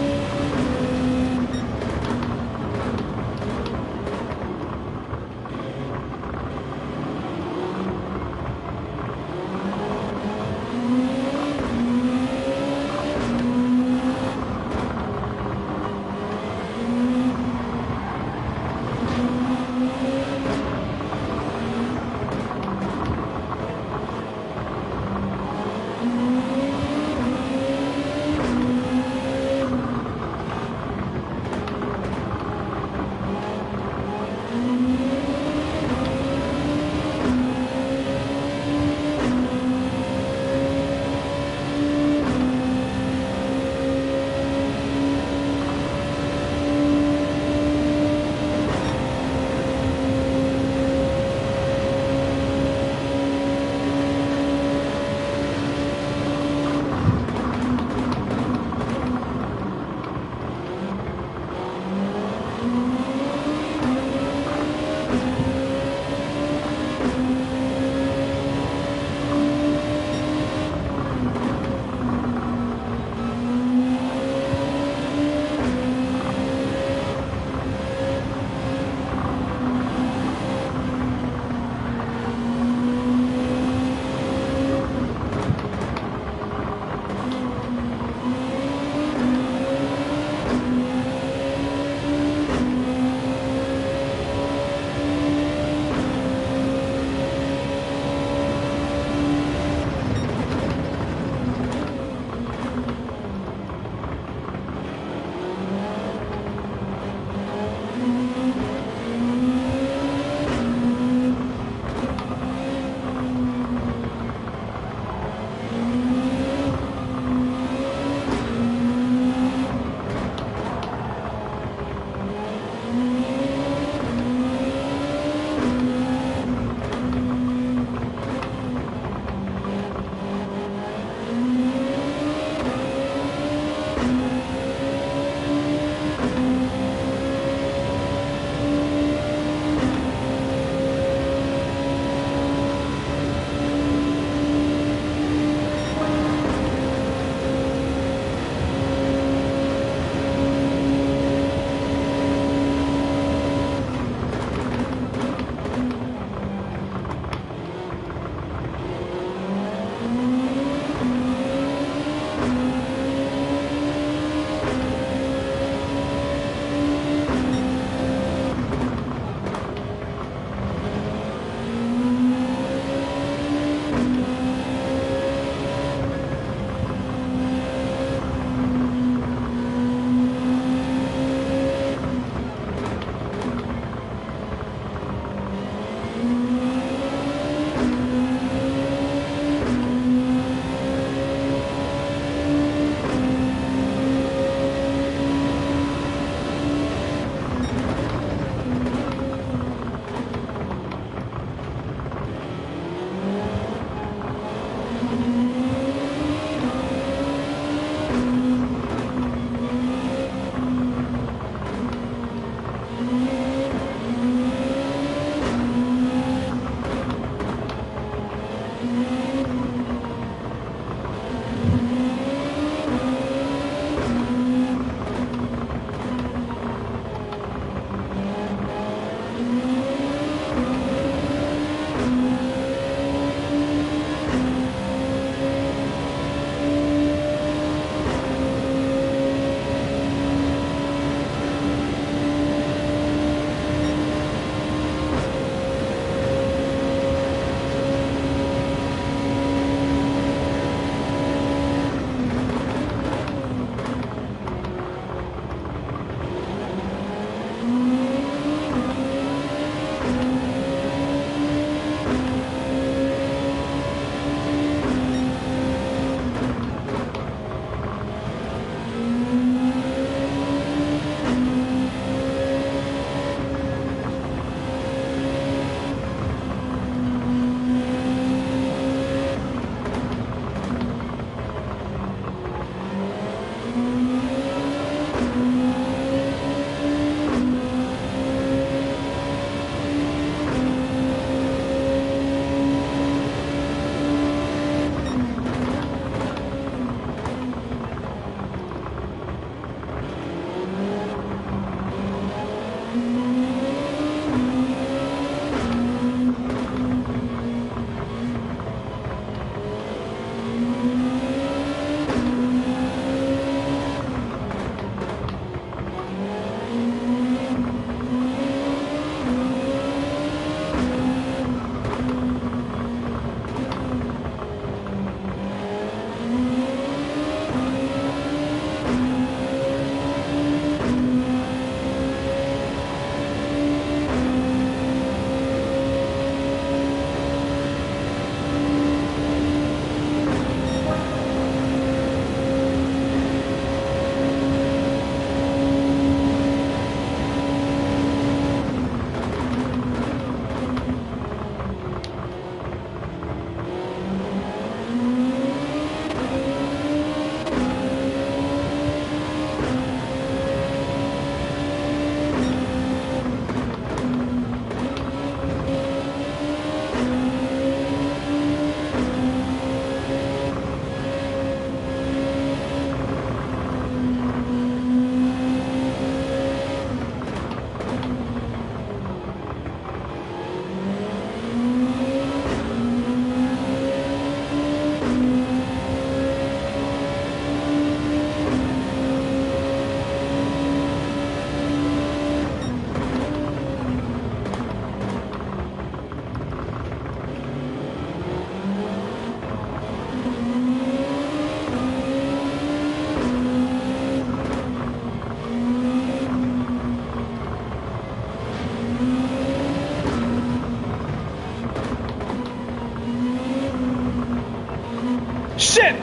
Speaker 1: Shit!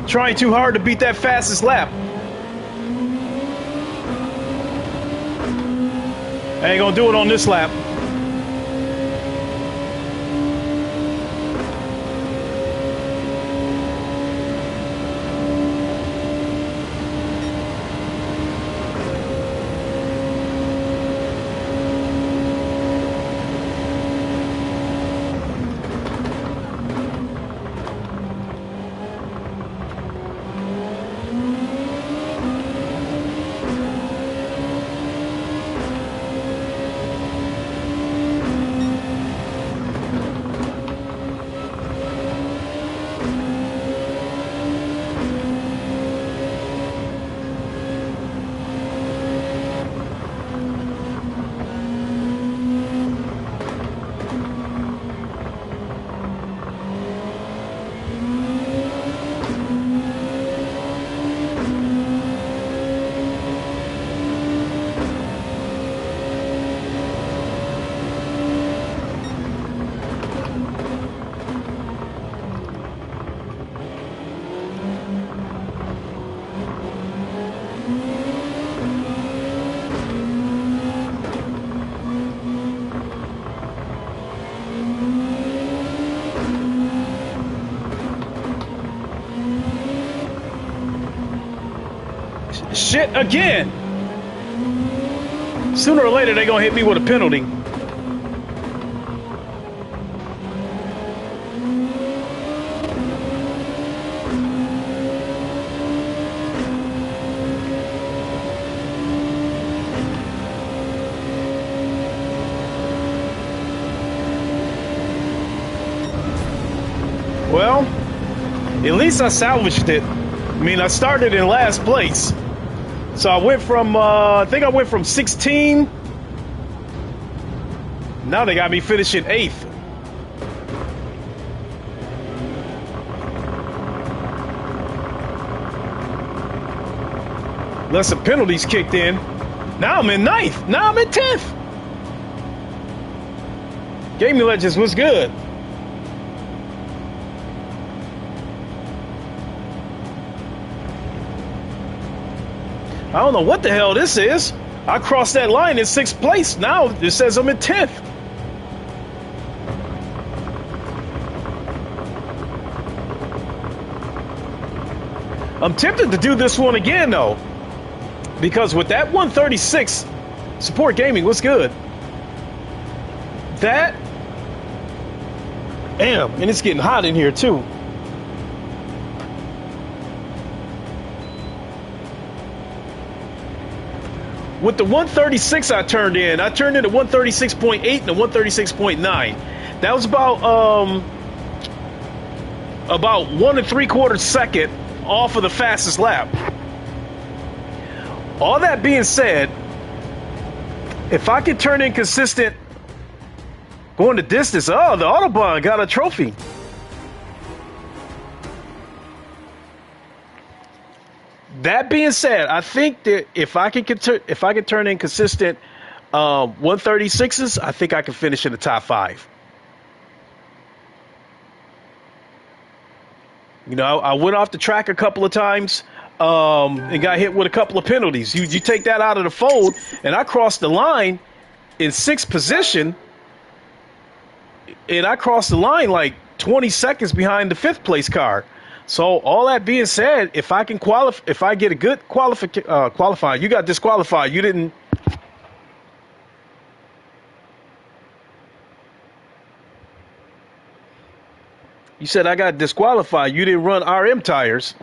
Speaker 1: Trying too hard to beat that fastest lap. I ain't gonna do it on this lap. Shit again. Sooner or later, they're gonna hit me with a penalty. Well, at least I salvaged it. I mean, I started in last place. So I went from, I think I went from 16. Now they got me finishing 8th. Unless the penalties kicked in. Now I'm in 9th. Now I'm in 10th. Gaming Legends was good. I don't know what the hell this is. I crossed that line in 6th place. Now it says I'm in 10th. I'm tempted to do this one again, though. Because with that 136, Support Gaming was good. That... Damn, and it's getting hot in here, too. With the 136 I turned in a 136.8 and a 136.9. That was about 1 3/4 second off of the fastest lap. All that being said, if I could turn in consistent going the distance, the Autobahn got a trophy. That being said, I think that if I can turn in consistent 136s, I think I can finish in the top 5. You know, I went off the track a couple of times and got hit with a couple of penalties. You take that out of the fold, and I crossed the line in 6th position, and I crossed the line like 20 seconds behind the 5th place car. So all that being said, if I can qualify, if I get a good qualifying, you got disqualified. You didn't. You said I got disqualified. You didn't run RM tires.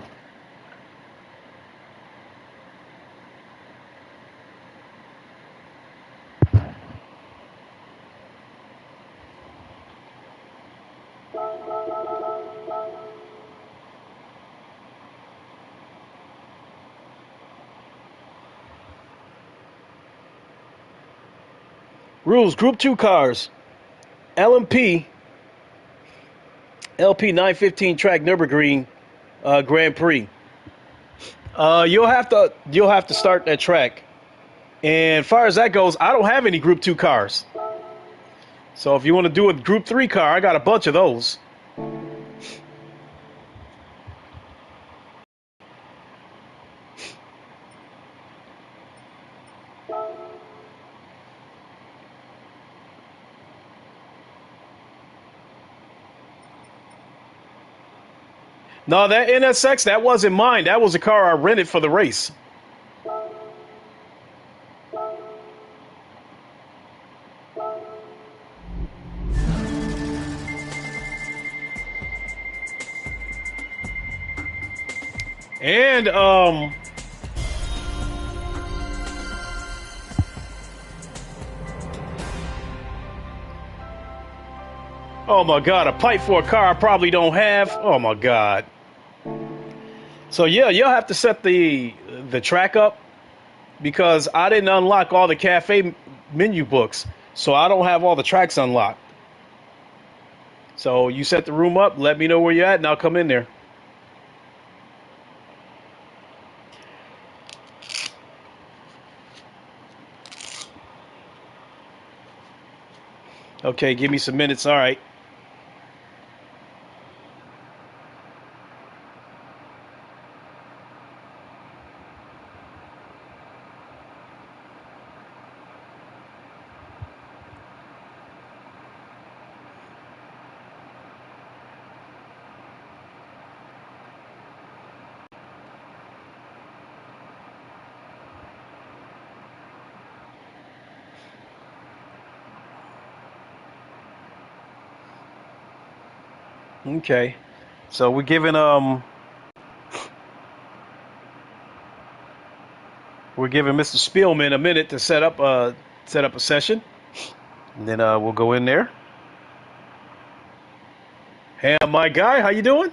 Speaker 1: Rules, Group 2 cars, LMP, LP 915 track Nürburgring Grand Prix. You'll have to start that track. And as far as that goes, I don't have any Group 2 cars. So if you want to do a Group 3 car, I got a bunch of those. No, that NSX, that wasn't mine. That was a car I rented for the race. And oh my God, a pipe for a car I probably don't have. Oh my God. So yeah, you'll have to set the track up because I didn't unlock all the cafe menu books, so I don't have all the tracks unlocked. So you set the room up, let me know where you're at, and I'll come in there. Okay, give me some minutes. All right. Okay. So we're giving Mr. Spielman a minute to set up a session, and then we'll go in there. Hey, my guy, how you doing?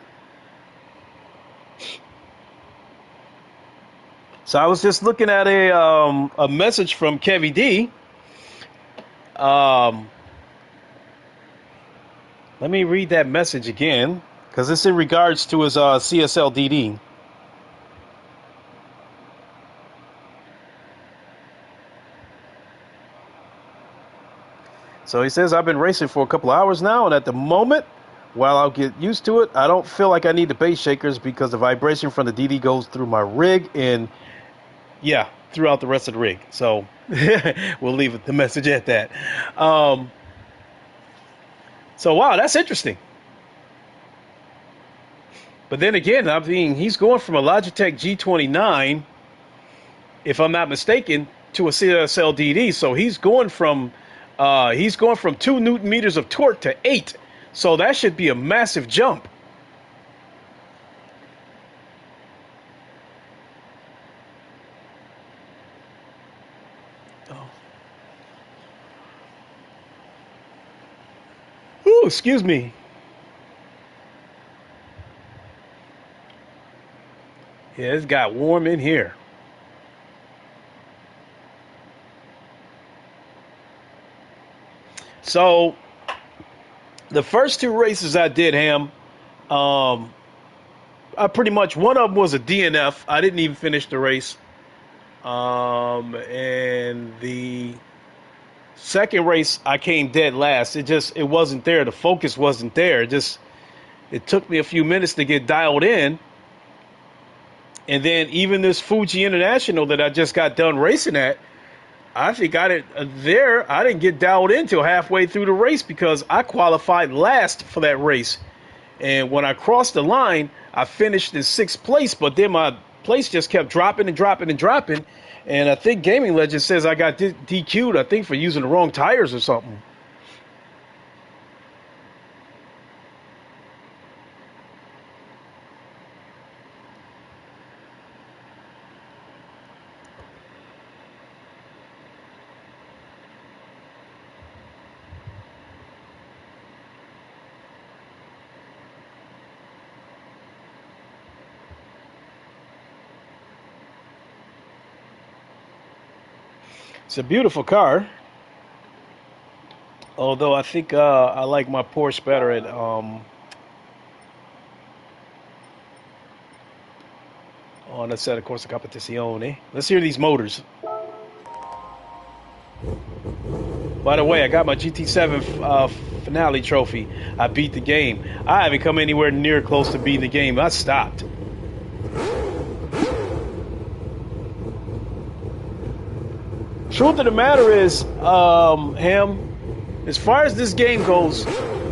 Speaker 1: So I was just looking at a message from Kevy D. Let me read that message again because it's in regards to his CSLDD. So he says, I've been racing for a couple of hours now, and at the moment, while I'll get used to it, I don't feel like I need the base shakers because the vibration from the DD goes through my rig and, yeah, throughout the rest of the rig. So we'll leave the message at that. So, wow, that's interesting. But then again, I mean, he's going from a Logitech G29, if I'm not mistaken, to a CSL DD. So he's going from 2 Newton meters of torque to 8. So that should be a massive jump. Oh. Ooh, excuse me. Yeah, it's got warm in here. So the first 2 races I did, Ham, I pretty much, one of them was a DNF. I didn't even finish the race. And the second race, I came dead last. It wasn't there. The focus wasn't there. It took me a few minutes to get dialed in. And then even this Fuji International that I just got done racing at, I think I didn't get dialed in till halfway through the race because I qualified last for that race. And when I crossed the line, I finished in 6th place, but then my place just kept dropping and dropping and dropping. And I think Gaming Legend says I got DQ'd, I think, for using the wrong tires or something. It's a beautiful car. Although I think I like my Porsche better at on the set of Corsa Competizione. Let's hear these motors. By the way, I got my GT7 finale trophy. I beat the game. I haven't come anywhere near close to beating the game. I stopped. Truth of the matter is, as far as this game goes,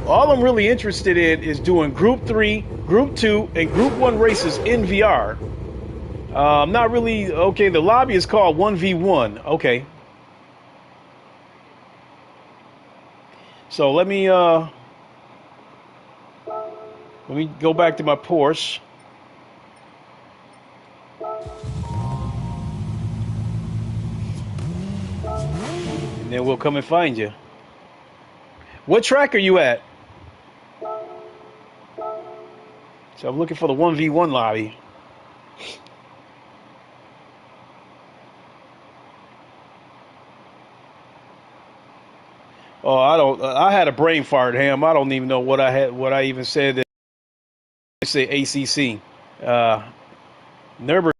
Speaker 1: all I'm really interested in is doing Group 3, Group 2, and Group 1 races in VR. Not really... Okay, the lobby is called 1v1. Okay. So let me go back to my Porsche. And then we'll come and find you. What track are you at? So I'm looking for the 1v1 lobby. Oh, I had a brain fart, Ham. I don't even know what I even said. That I say ACC. Nürburgring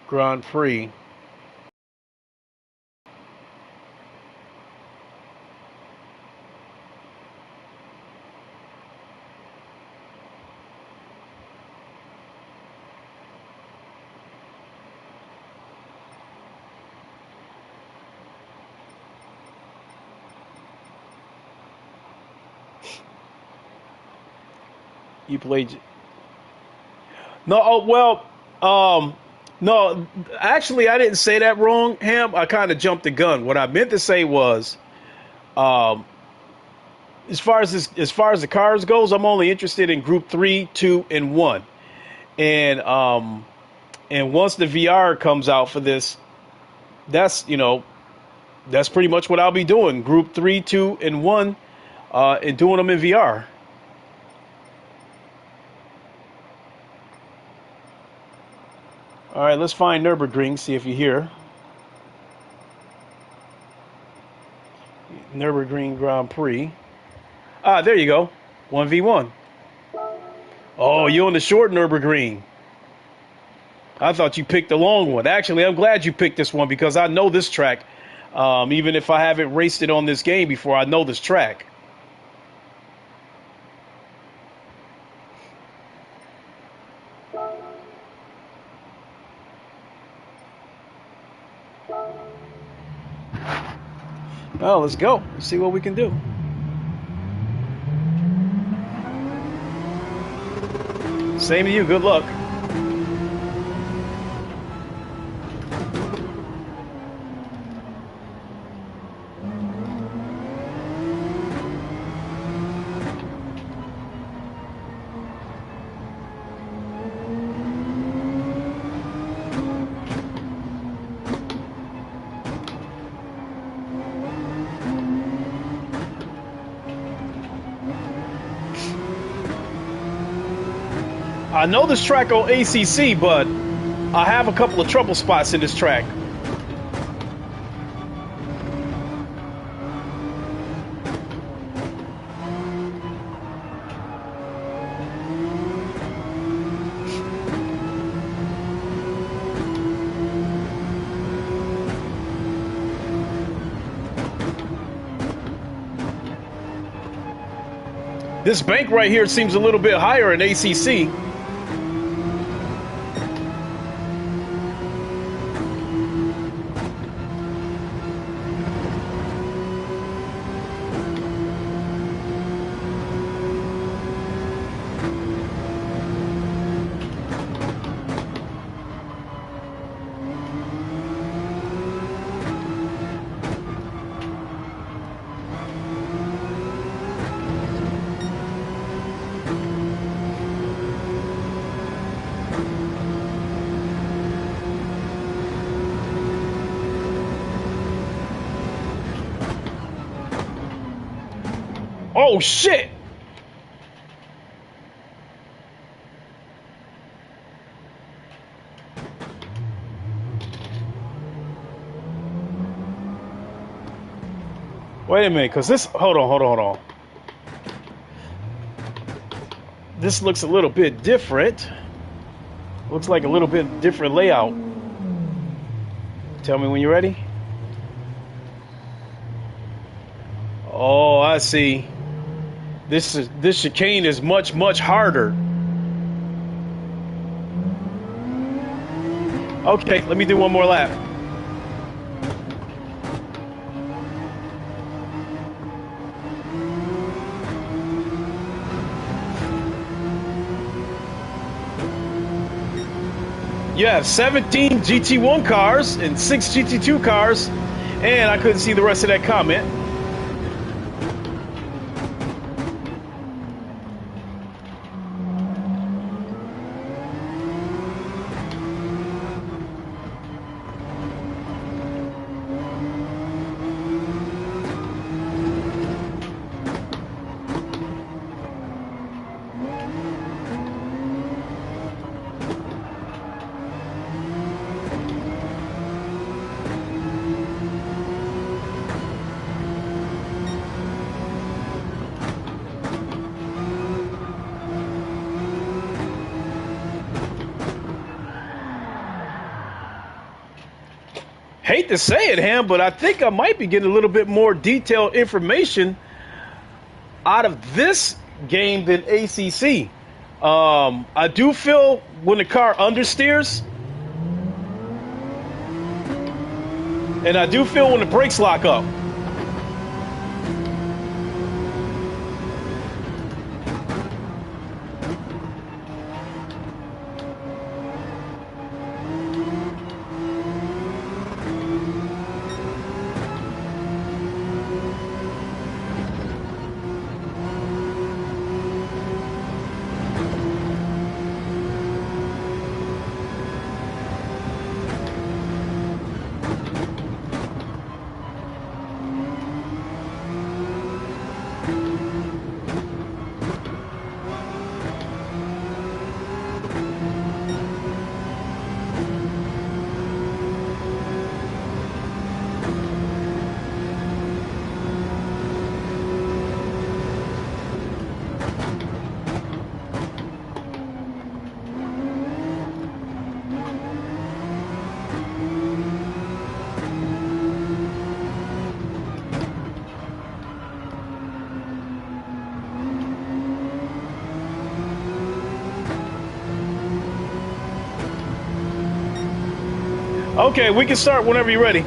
Speaker 1: Grand Prix. You played? No. Oh well. No. Actually, I didn't say that wrong, Ham. I kind of jumped the gun. What I meant to say was, as far as the cars goes, I'm only interested in Group 3, 2, and 1. And once the VR comes out for this, that's pretty much what I'll be doing. Group 3, 2, and 1, and doing them in VR. All right, let's find Nürburgring, see if you're here. Nürburgring Grand Prix. Ah, there you go. 1v1. Oh, you're on the short Nürburgring. I thought you picked the long one. Actually, I'm glad you picked this one because I know this track. Even if I haven't raced it on this game before, I know this track. Well, let's go. Let's see what we can do. Same to you. Good luck. I know this track on ACC, but I have a couple of trouble spots in this track. This bank right here seems a little bit higher in ACC. Oh shit! Wait a minute, because this... Hold on. This looks a little bit different. Looks like a little bit different layout. Tell me when you're ready. Oh, I see. This chicane is much harder. Okay, let me do one more lap. You have 17 GT1 cars and 6 GT2 cars, and I couldn't see the rest of that comment. Hate to say it, Ham, but I think I might be getting a little bit more detailed information out of this game than ACC. I do feel when the car understeers, and I do feel when the brakes lock up. Okay, we can start whenever you're ready.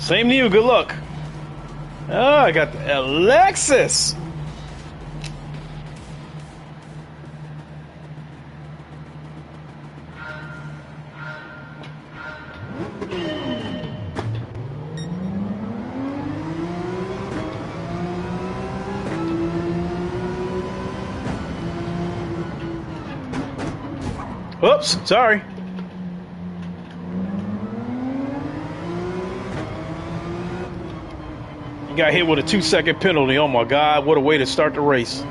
Speaker 1: Same to you. Good luck. Oh, I got the Alexis. Oops, sorry. Got hit with a 2-second penalty. Oh my God, what a way to start the race.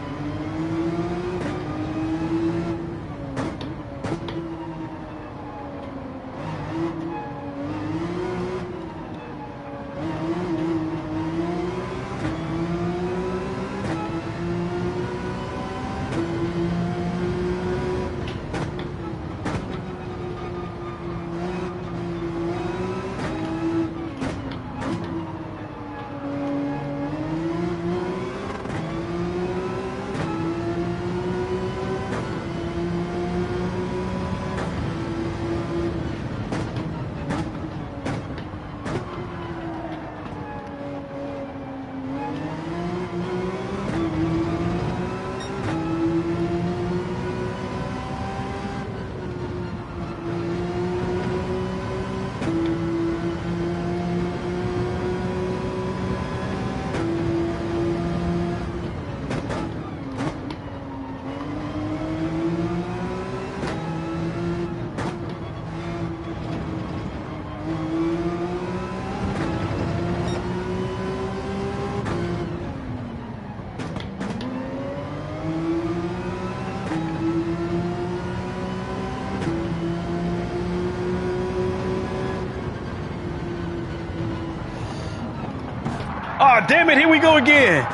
Speaker 1: damn it, here we go again.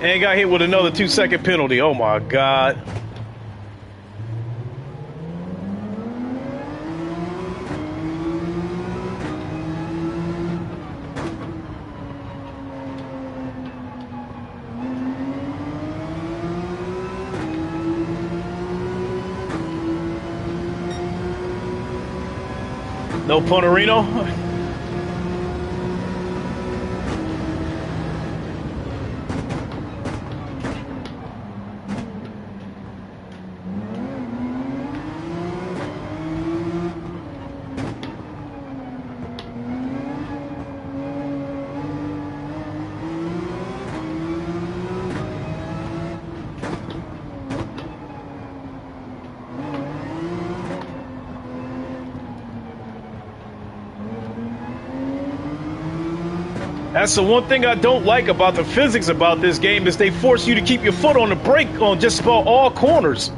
Speaker 1: And got hit with another 2-second penalty. Oh my God. No Pontorino. That's the one thing I don't like about the physics about this game is they force you to keep your foot on the brake on just about all corners.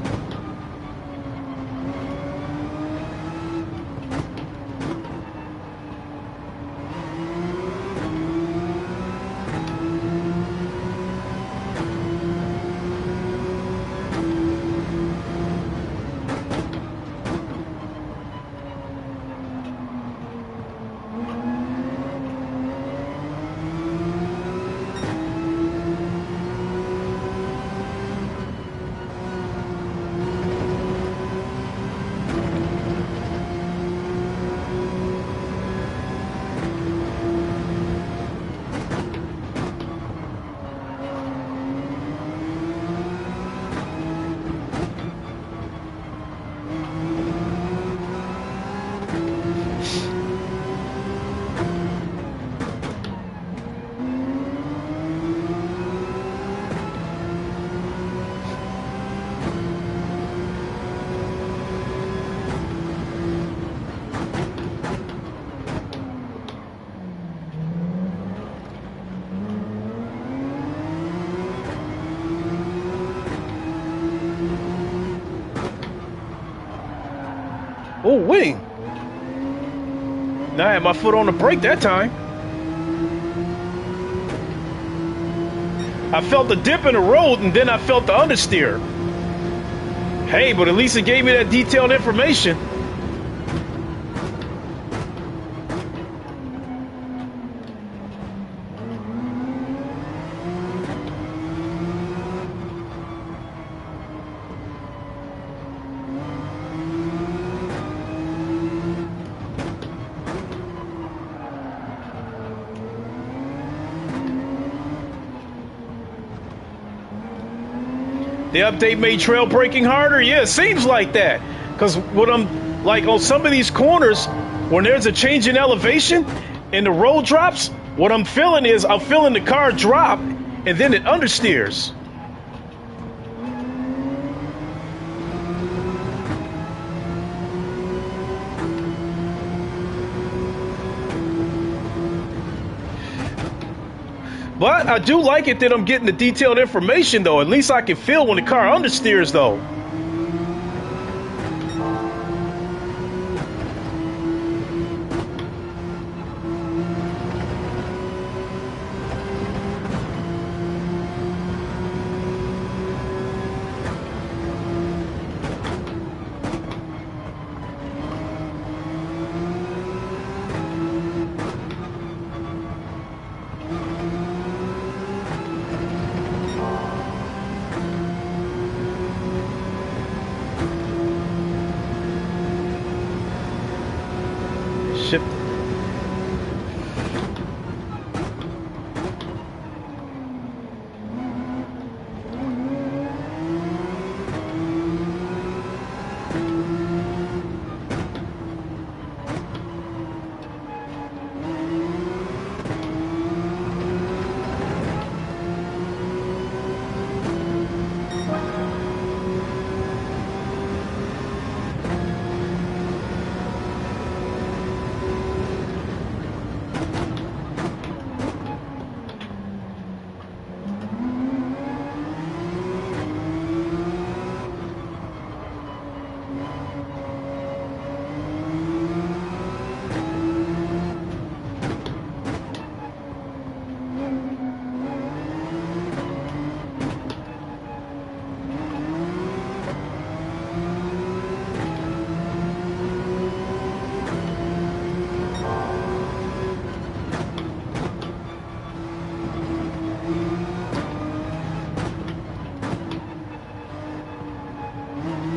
Speaker 1: Oh, wing. Now I had my foot on the brake that time. I felt the dip in the road and then I felt the understeer. Hey, but at least it gave me that detailed information. The update made trail braking harder? Yeah, it seems like that. Because what I'm like on some of these corners, when there's a change in elevation and the road drops, what I'm feeling is I'm feeling the car drop and then it understeers. But I do like it that I'm getting the detailed information, though. At least I can feel when the car understeers, though.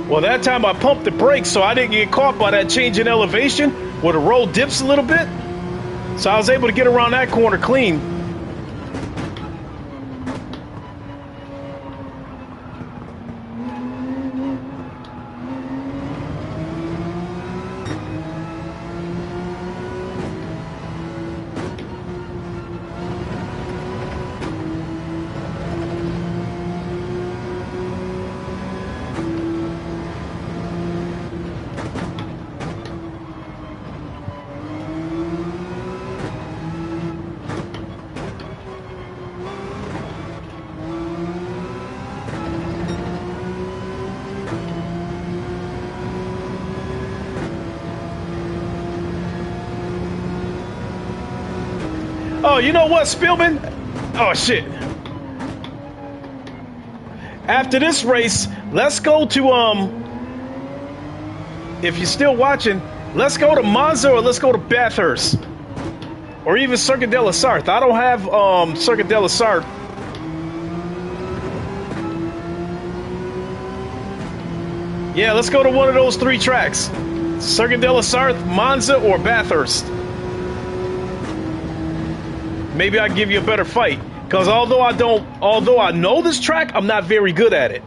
Speaker 1: Well, that time I pumped the brakes so I didn't get caught by that change in elevation where the road dips a little bit. So I was able to get around that corner clean. Oh, you know what, Spielman? Oh, shit. After this race, let's go to, if you're still watching, let's go to Monza or let's go to Bathurst. Or even Circuit de la Sarthe. I don't have, Circuit de la Sarthe. Yeah, let's go to one of those 3 tracks. Circuit de la Sarthe, Monza, or Bathurst. Maybe I give you a better fight. Because although I know this track, I'm not very good at it.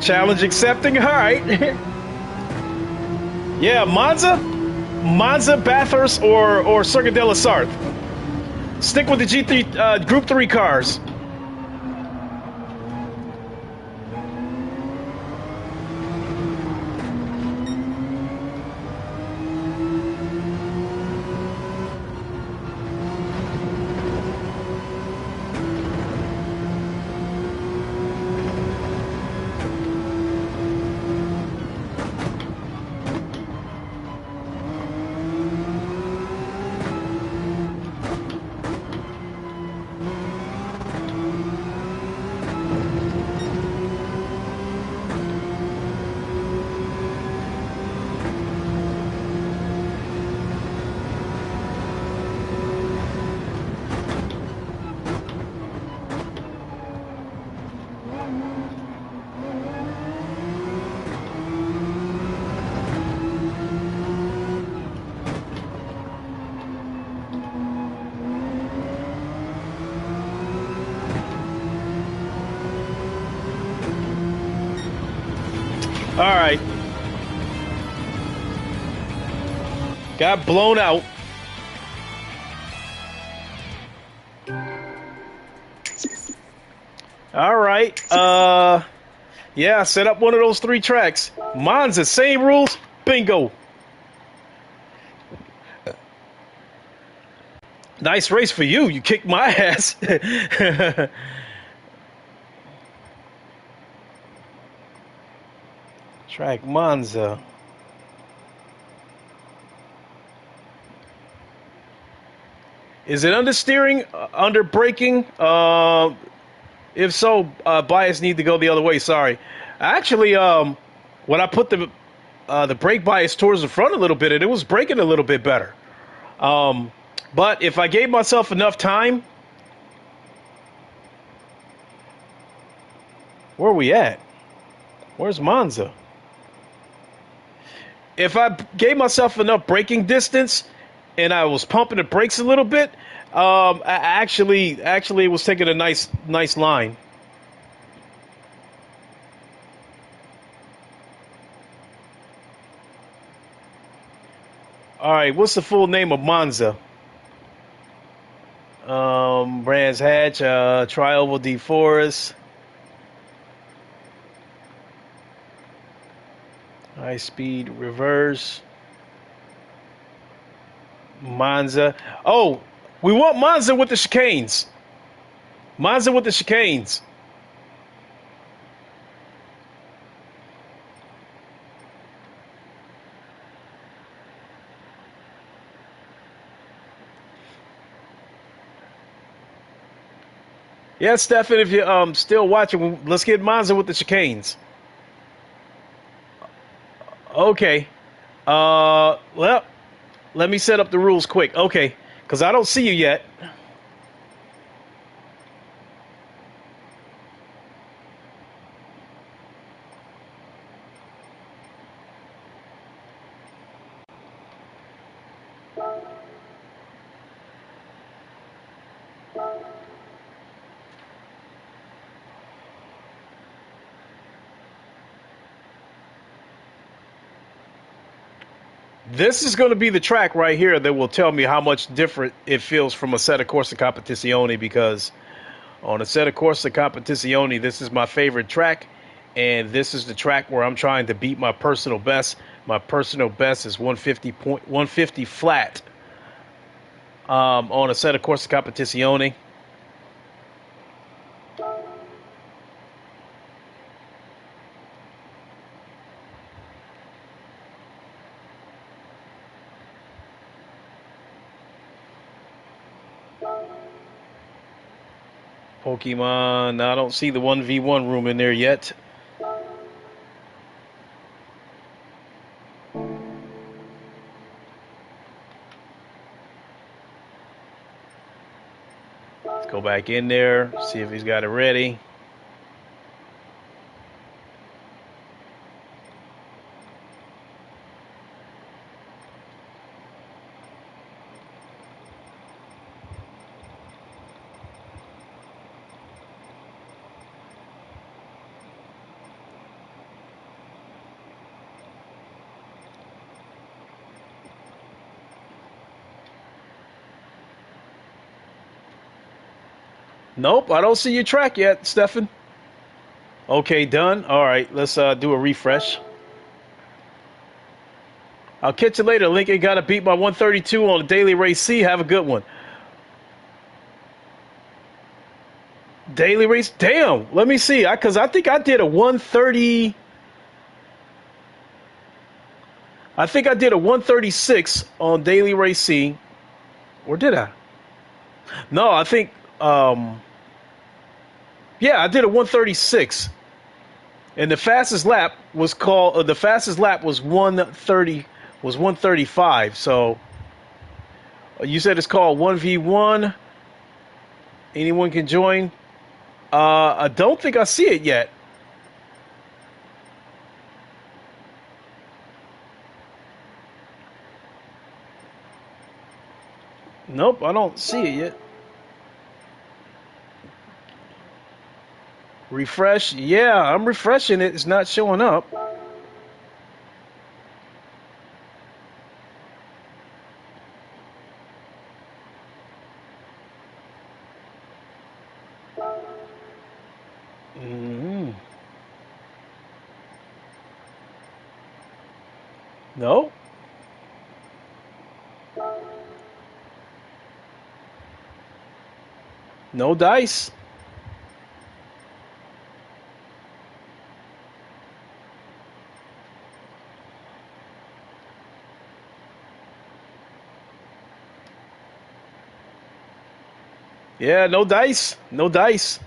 Speaker 1: Challenge accepting. All right. Yeah, Monza, Bathurst, or Circuit de la Sarthe. Stick with the G3 Group 3 cars. All right. Got blown out. All right. Yeah, set up one of those 3 tracks. Monza, same rules. Bingo. Nice race for you. You kicked my ass. Track Monza. Is it under steering, under braking? If so, bias need to go the other way. Sorry. Actually, when I put the brake bias towards the front a little bit, it was braking a little bit better. But if I gave myself enough time, where are we at? Where's Monza? If I gave myself enough braking distance and I was pumping the brakes a little bit, actually it was taking a nice line. All right, what's the full name of Monza? Brands Hatch, Trioval D Forest. High speed reverse. Monza. Oh, we want Monza with the chicanes. Monza with the chicanes. Yeah, Stefan, if you're still watching, let's get Monza with the chicanes. Okay. Well, let me set up the rules quick. Okay, because I don't see you yet. This is going to be the track right here that will tell me how much different it feels from a set of Corsa Competizione, because on a set of Corsa Competizione, this is my favorite track, and this is the track where I'm trying to beat my personal best. My personal best is 150 flat on a set of Corsa Competizione. Pokemon, I don't see the 1v1 room in there yet. Let's go back in there, see if he's got it ready. Nope, I don't see your track yet, Stefan. Okay, done. All right, let's do a refresh. I'll catch you later. Lincoln got to beat my 132 on the Daily Race C. Have a good one. Daily Race? Damn, let me see. Because I think I did a 130. I think I did a 136 on Daily Race C. Or did I? No, I think. Yeah, I did a 136. And the fastest lap was called. The fastest lap was 130. Was 135. So you said it's called 1v1. Anyone can join. I don't think I see it yet. Nope, I don't see it yet. Refresh. Yeah, I'm refreshing it. It's not showing up. No. No dice. Yeah, no dice. No dice.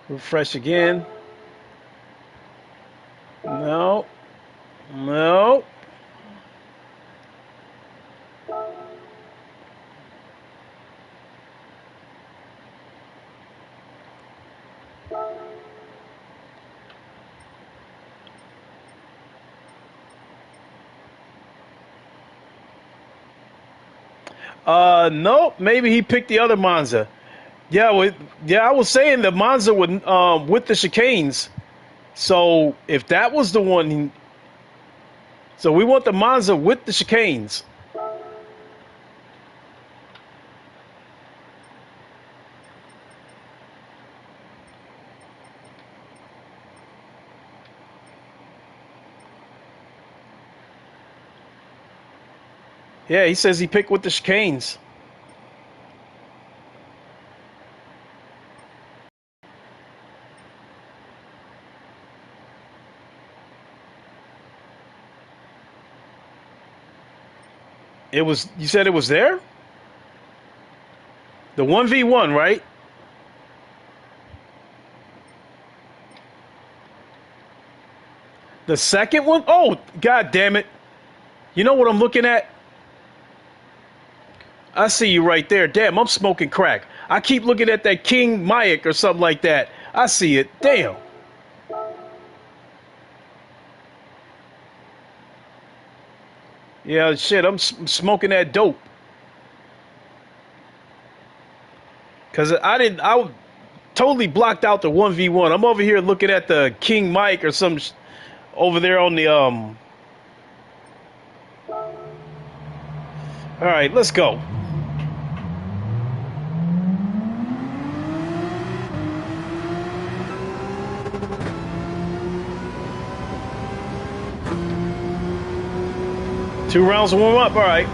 Speaker 1: Refresh again. No. No. Nope. Maybe he picked the other Monza. Yeah, yeah. I was saying the Monza with the chicanes. So if that was the one, so we want the Monza with the chicanes. Yeah, he says he picked with the chicanes. It was. You said it was there. The 1v1, right? The second one? Oh, god damn it. You know what I'm looking at? I see you right there. Damn, I'm smoking crack. I keep looking at that King Mayak or something like that. I see it. Damn. Yeah, shit, I'm smoking that dope. Cause I totally blocked out the 1v1. I'm over here looking at the King Mike or some over there on the All right, let's go. Two rounds to warm up. All right.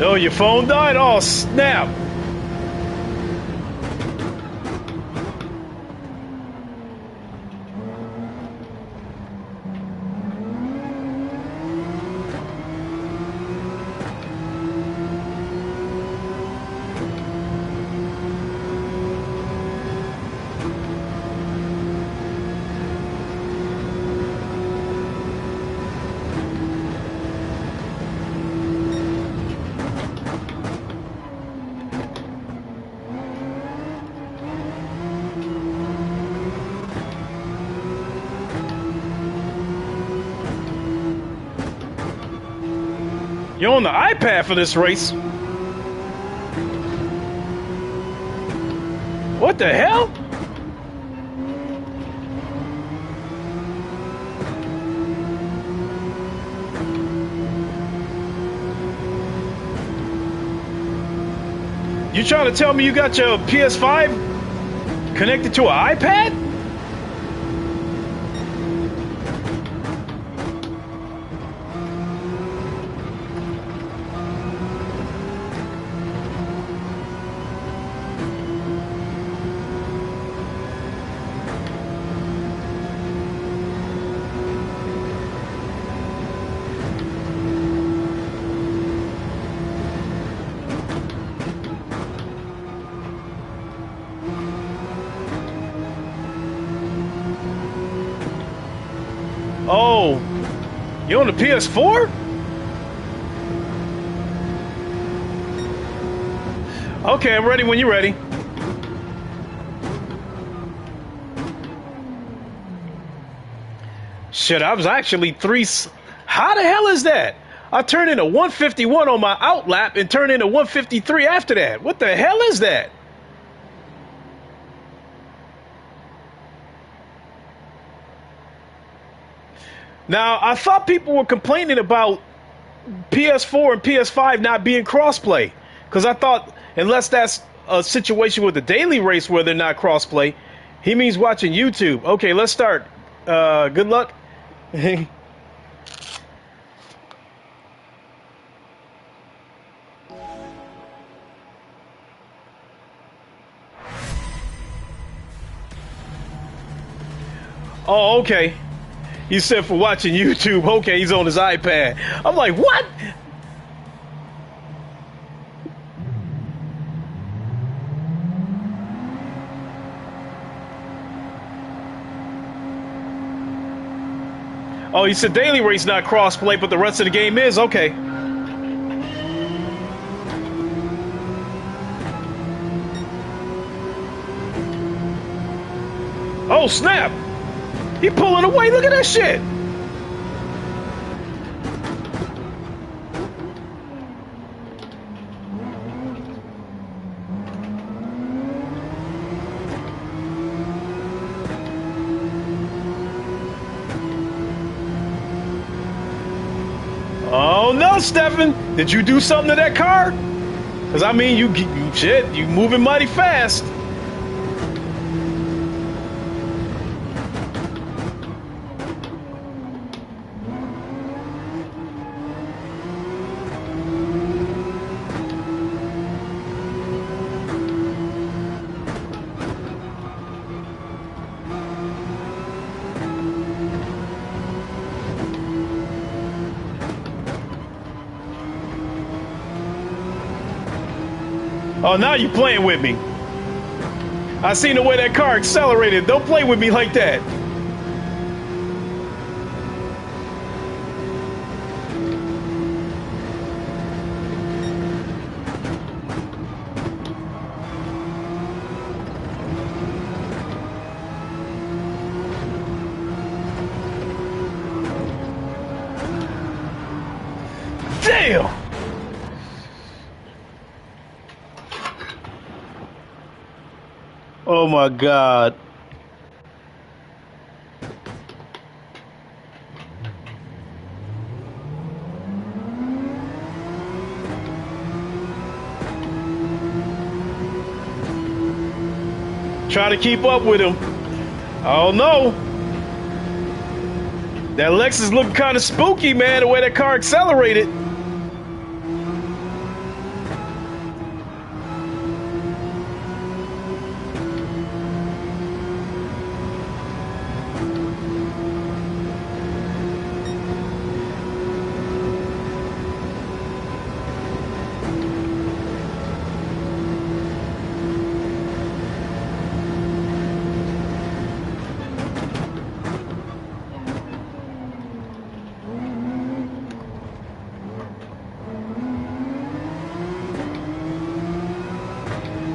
Speaker 1: Oh, your phone died? Oh, snap. You're on the iPad for this race. What the hell? You trying to tell me you got your PS5 connected to an iPad? Oh, you on the PS4? Okay, I'm ready when you're ready. Shit, I was actually How the hell is that? I turned into 151 on my out lap and turned into 153 after that. What the hell is that? Now, I thought people were complaining about PS4 and PS5 not being crossplay. Because I thought, unless that's a situation with the daily race where they're not crossplay, he means watching YouTube. Okay, let's start. Good luck. Oh, okay. He said for watching YouTube. Okay, he's on his iPad. I'm like, what? Oh, he said daily race not crossplay, but the rest of the game is. Okay. Oh, snap. He pulling away. Look at that shit. Oh no, Stefan! Did you do something to that car? Cause I mean, you moving mighty fast. Oh, now you playing with me. I seen the way that car accelerated. Don't play with me like that. Damn! Oh my God. Try to keep up with him. Oh no. That Lexus looking kind of spooky, man, the way that car accelerated.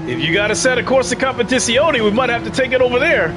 Speaker 1: If you got a set of Corsa Competizione, we might have to take it over there.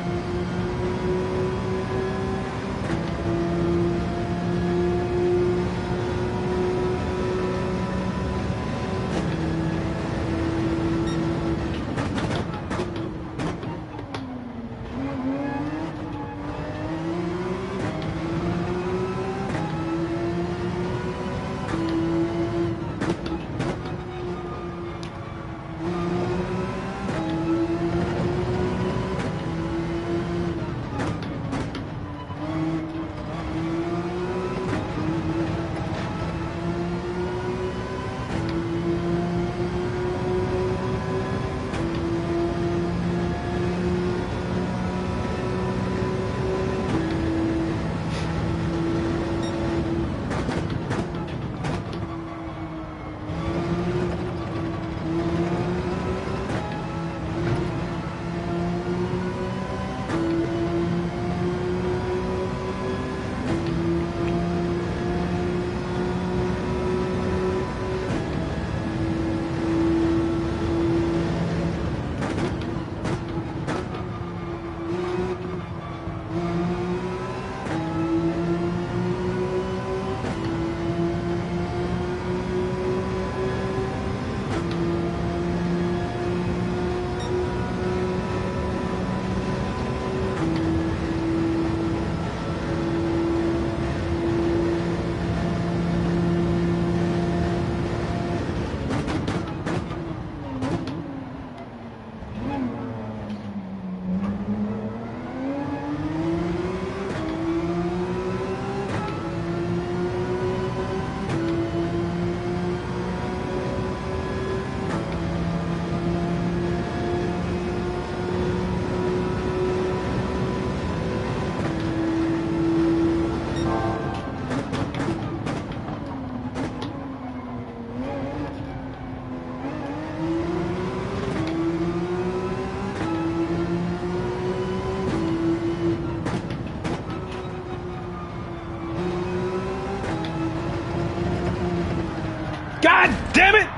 Speaker 1: God damn it!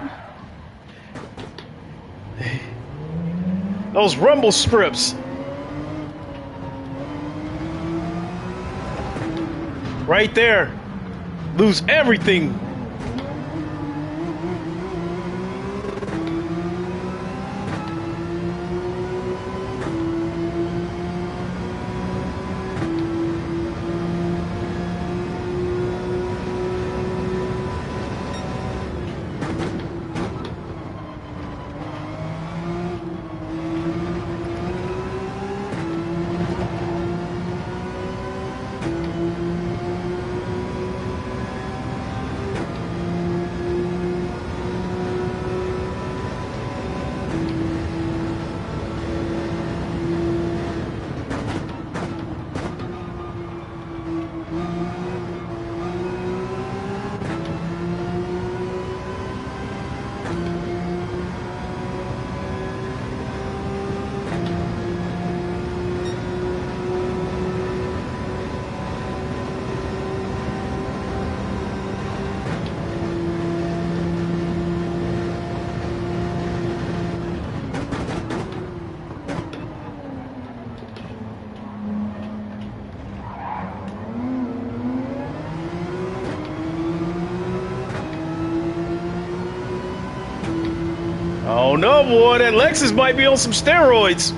Speaker 1: Those rumble strips. Right there. Lose everything. Oh no, boy, that Lexus might be on some steroids.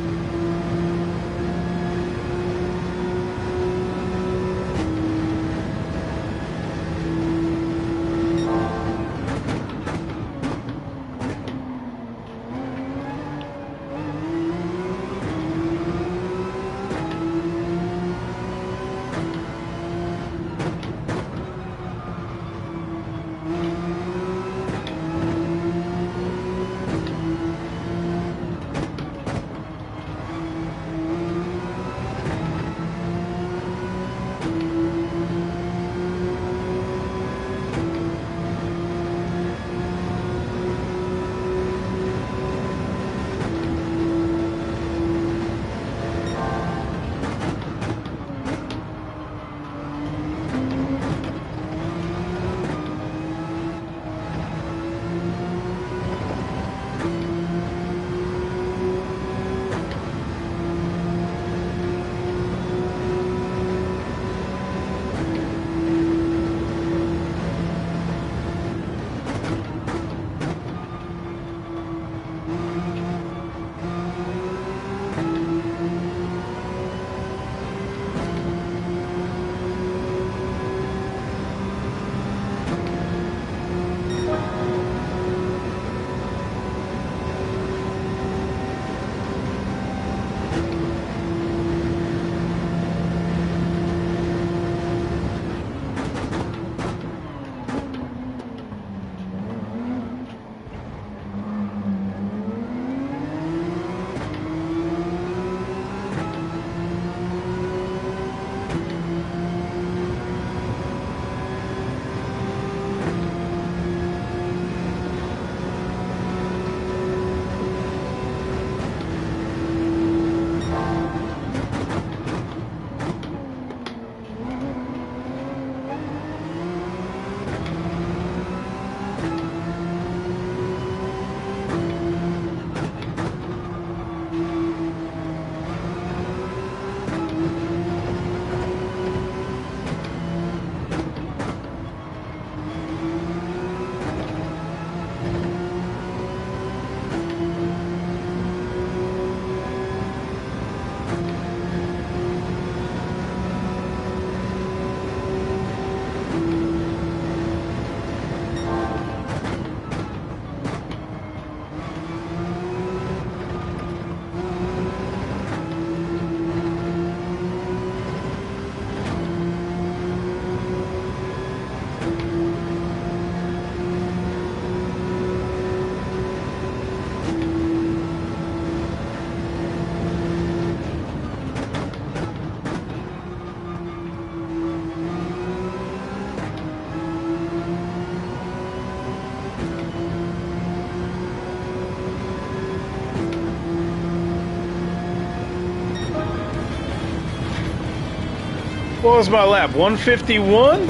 Speaker 1: What was my lap? 151?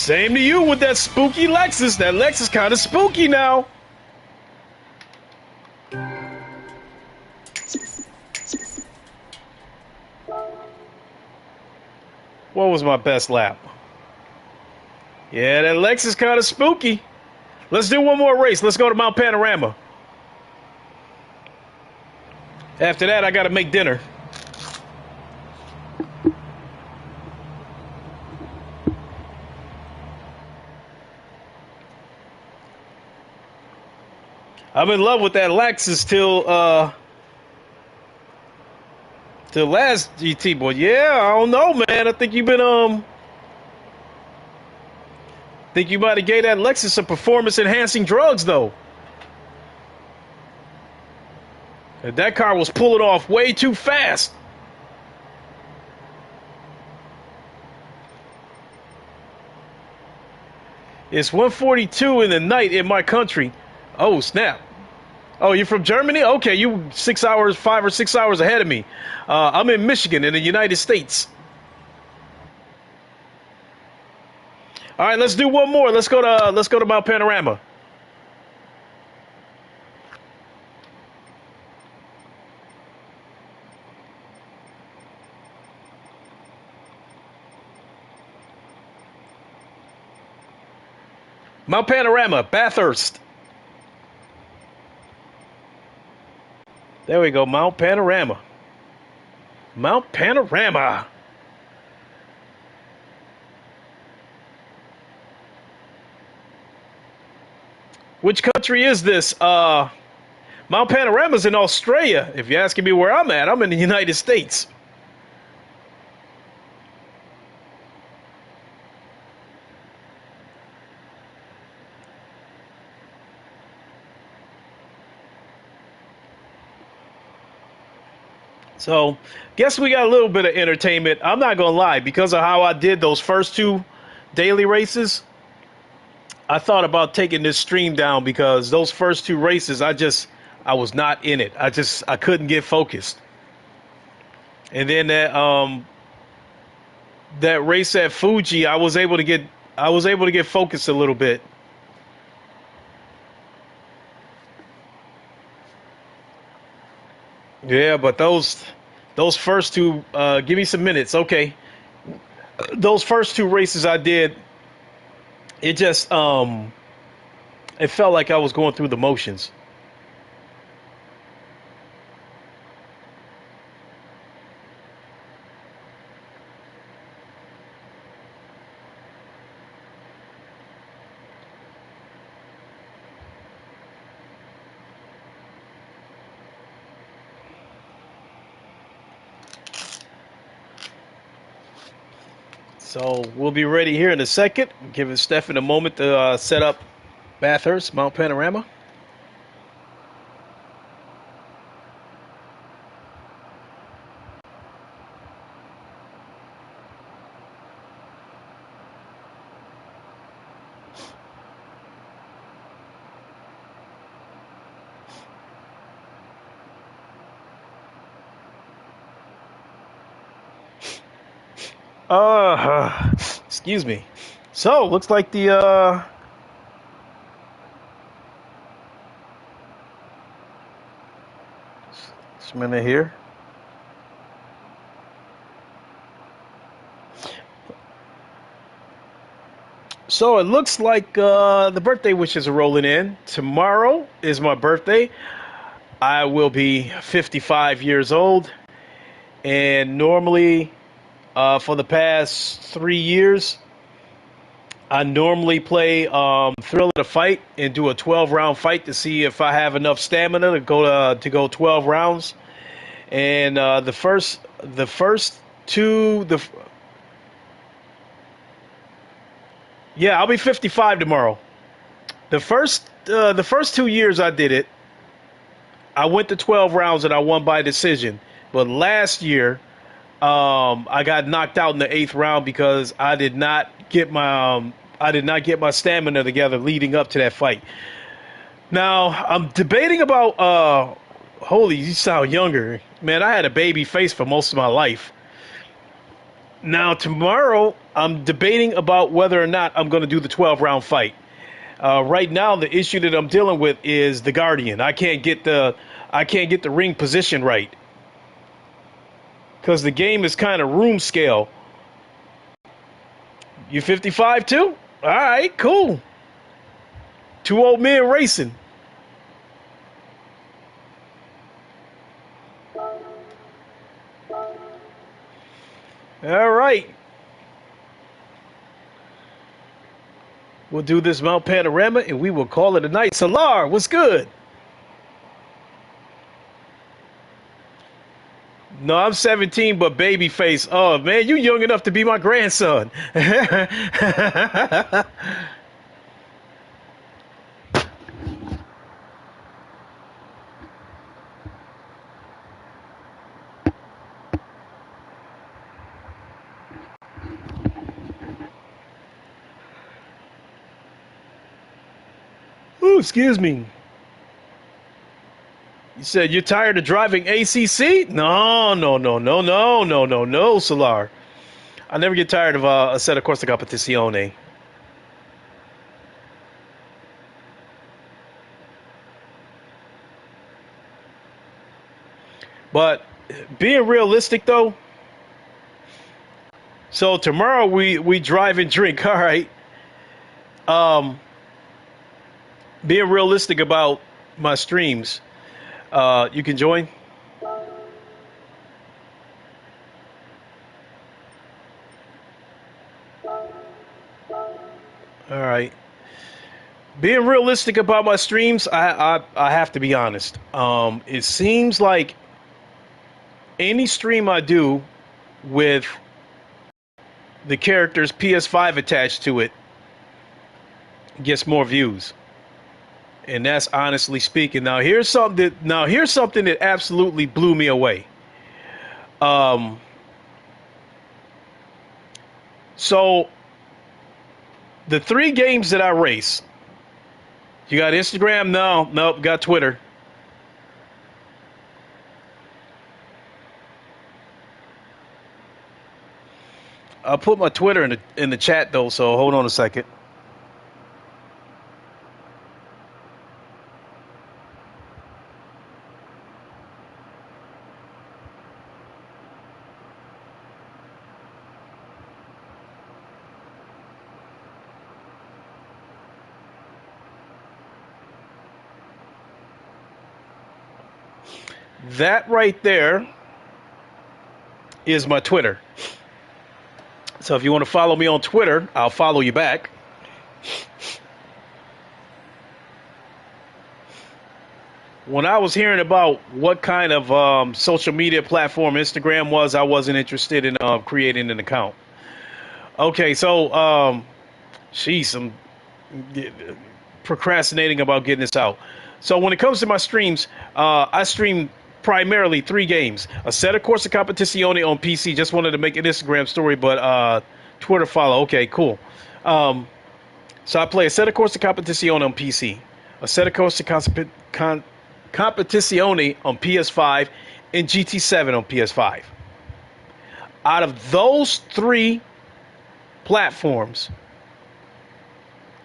Speaker 1: Same to you with that spooky Lexus. That Lexus kind of spooky now. What was my best lap? Yeah, that Lexus kind of spooky. Let's do one more race. Let's go to Mount Panorama. After that, I got to make dinner. I'm in love with that Lexus till last GT, boy. Yeah, I don't know, man. I think you've been think you might have gave that Lexus some performance enhancing drugs though. And that car was pulling off way too fast. It's 1:42 in the night in my country. Oh, snap. Oh, you're from Germany? Okay, you 6 hours, 5 or 6 hours ahead of me. I'm in Michigan in the United States. All right, let's do one more. Let's go to Mount Panorama. Mount Panorama, Bathurst. There we go, Mount Panorama. Mount Panorama. Which country is this? Mount Panorama's in Australia. If you're asking me where I'm at, I'm in the United States. So, guess we got a little bit of entertainment. I'm not going to lie, because of how I did those first two daily races, I thought about taking this stream down because those first two races, I was not in it. I couldn't get focused. And then that race at Fuji, I was able to get focused a little bit. Yeah, but those first two, give me some minutes, okay. Those first two races I did, it just it felt like I was going through the motions. So we'll be ready here in a second. Giving Stefan a moment to set up Bathurst, Mount Panorama. Excuse me. So looks like the just a minute here. So it looks like the birthday wishes are rolling in. Tomorrow is my birthday. I will be 55 years old, and normally for the past 3 years, I normally play Thrill of the Fight and do a 12-round fight to see if I have enough stamina to go 12 rounds. And the first two, yeah, I'll be 55 tomorrow. The first 2 years I did it, I went to 12 rounds and I won by decision. But last year, I got knocked out in the 8th round because I did not get my stamina together leading up to that fight. Now I'm debating about. Holy, you sound younger, man. I had a baby face for most of my life. Now tomorrow, I'm debating about whether or not I'm going to do the 12-round fight. Right now, the issue that I'm dealing with is the Guardian. I can't get the ring position right because the game is kind of room scale. You 55 too? All right, cool. Two old men racing. All right. We'll do this Mount Panorama and we will call it a night. Salar, what's good? No, I'm 17, but baby face. Oh, man, you young enough to be my grandson. Ooh, excuse me. You said you're tired of driving ACC? No, no, no, no, no, no, no, no, Solar. I never get tired of a set of Corsa Competizione. But being realistic, though, so tomorrow we drive and drink. All right. Um, being realistic about my streams, you can join. All right. Being realistic about my streams, I have to be honest. It seems like any stream I do with the character's PS5 attached to it gets more views. And that's honestly speaking. Here's something that absolutely blew me away. So the 3 games that I race, you got Instagram? No, nope, got Twitter. I'll put my Twitter in the chat though, so hold on a second. That right there is my Twitter. So if you want to follow me on Twitter, I'll follow you back. When I was hearing about what kind of social media platform Instagram was, I wasn't interested in creating an account. Okay, so I'm procrastinating about getting this out. So when it comes to my streams, I stream primarily 3 games. A set of Corsa Competizione on PC. Just wanted to make an Instagram story, but Twitter follow. Okay, cool. So I play a set of Corsa Competizione on PC, a set of Corsa Competizione on PS5, and GT7 on PS5. Out of those 3 platforms,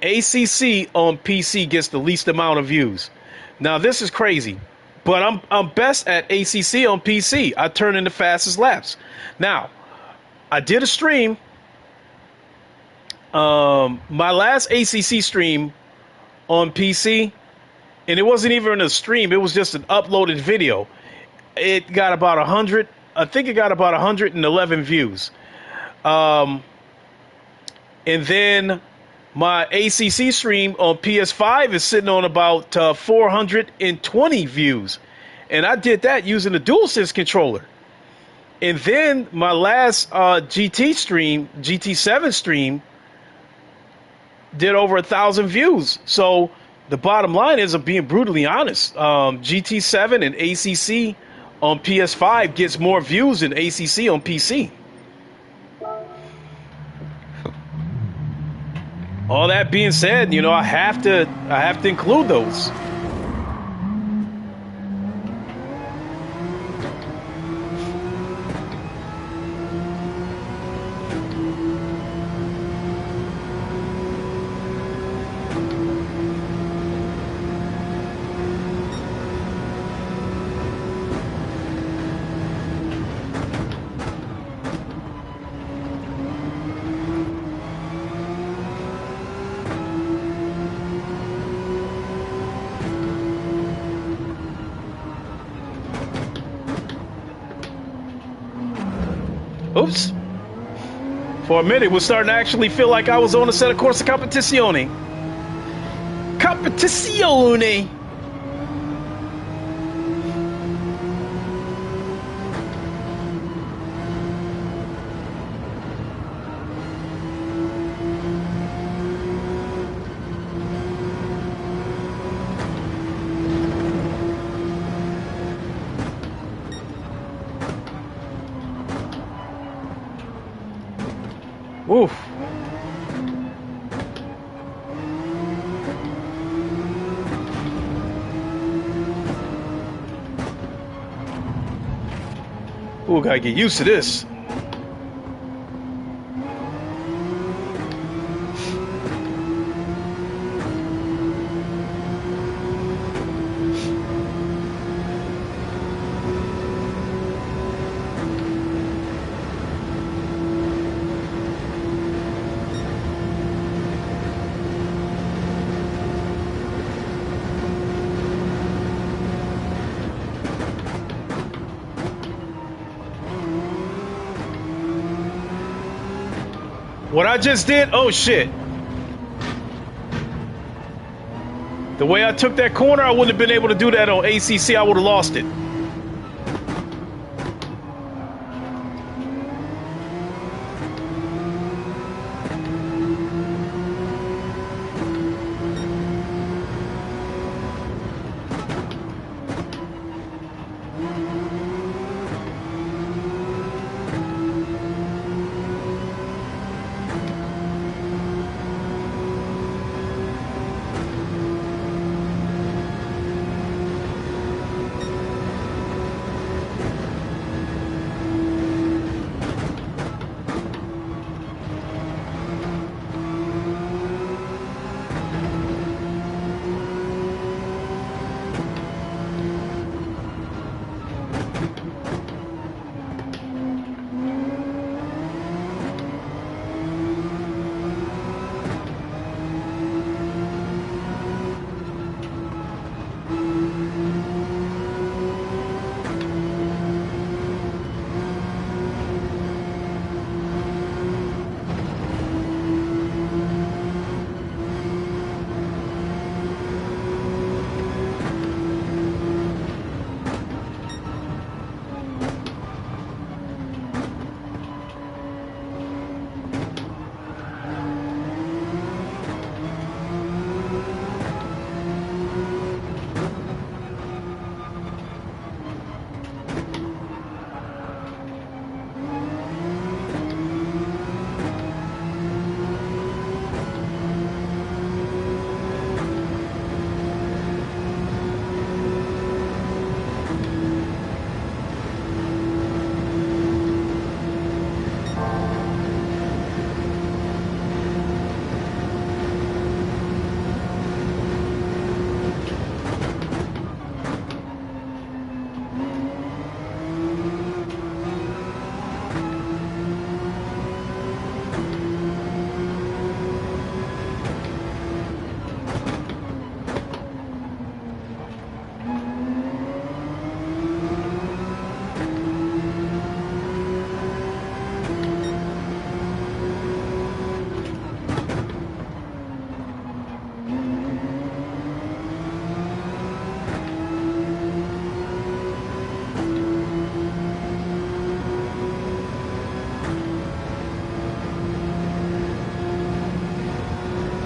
Speaker 1: ACC on PC gets the least amount of views. Now this is crazy, but I'm best at ACC on PC. I turn in the fastest laps. Now, I did a stream. My last ACC stream on PC, and it wasn't even a stream. It was just an uploaded video. It got about 100. I think it got about 111 views. And then my ACC stream on PS5 is sitting on about 420 views. And I did that using a DualSense controller. And then my last GT7 stream, did over 1,000 views. So the bottom line is, I'm being brutally honest. GT7 and ACC on PS5 gets more views than ACC on PC. All that being said, I have to include those. Oops. For a minute, it was starting to actually feel like I was on a set of Corsa Competizione. Competizione! Oof. Ooh, gotta get used to this. What I just did, oh shit. The way I took that corner, I wouldn't have been able to do that on ACC. I would have lost it.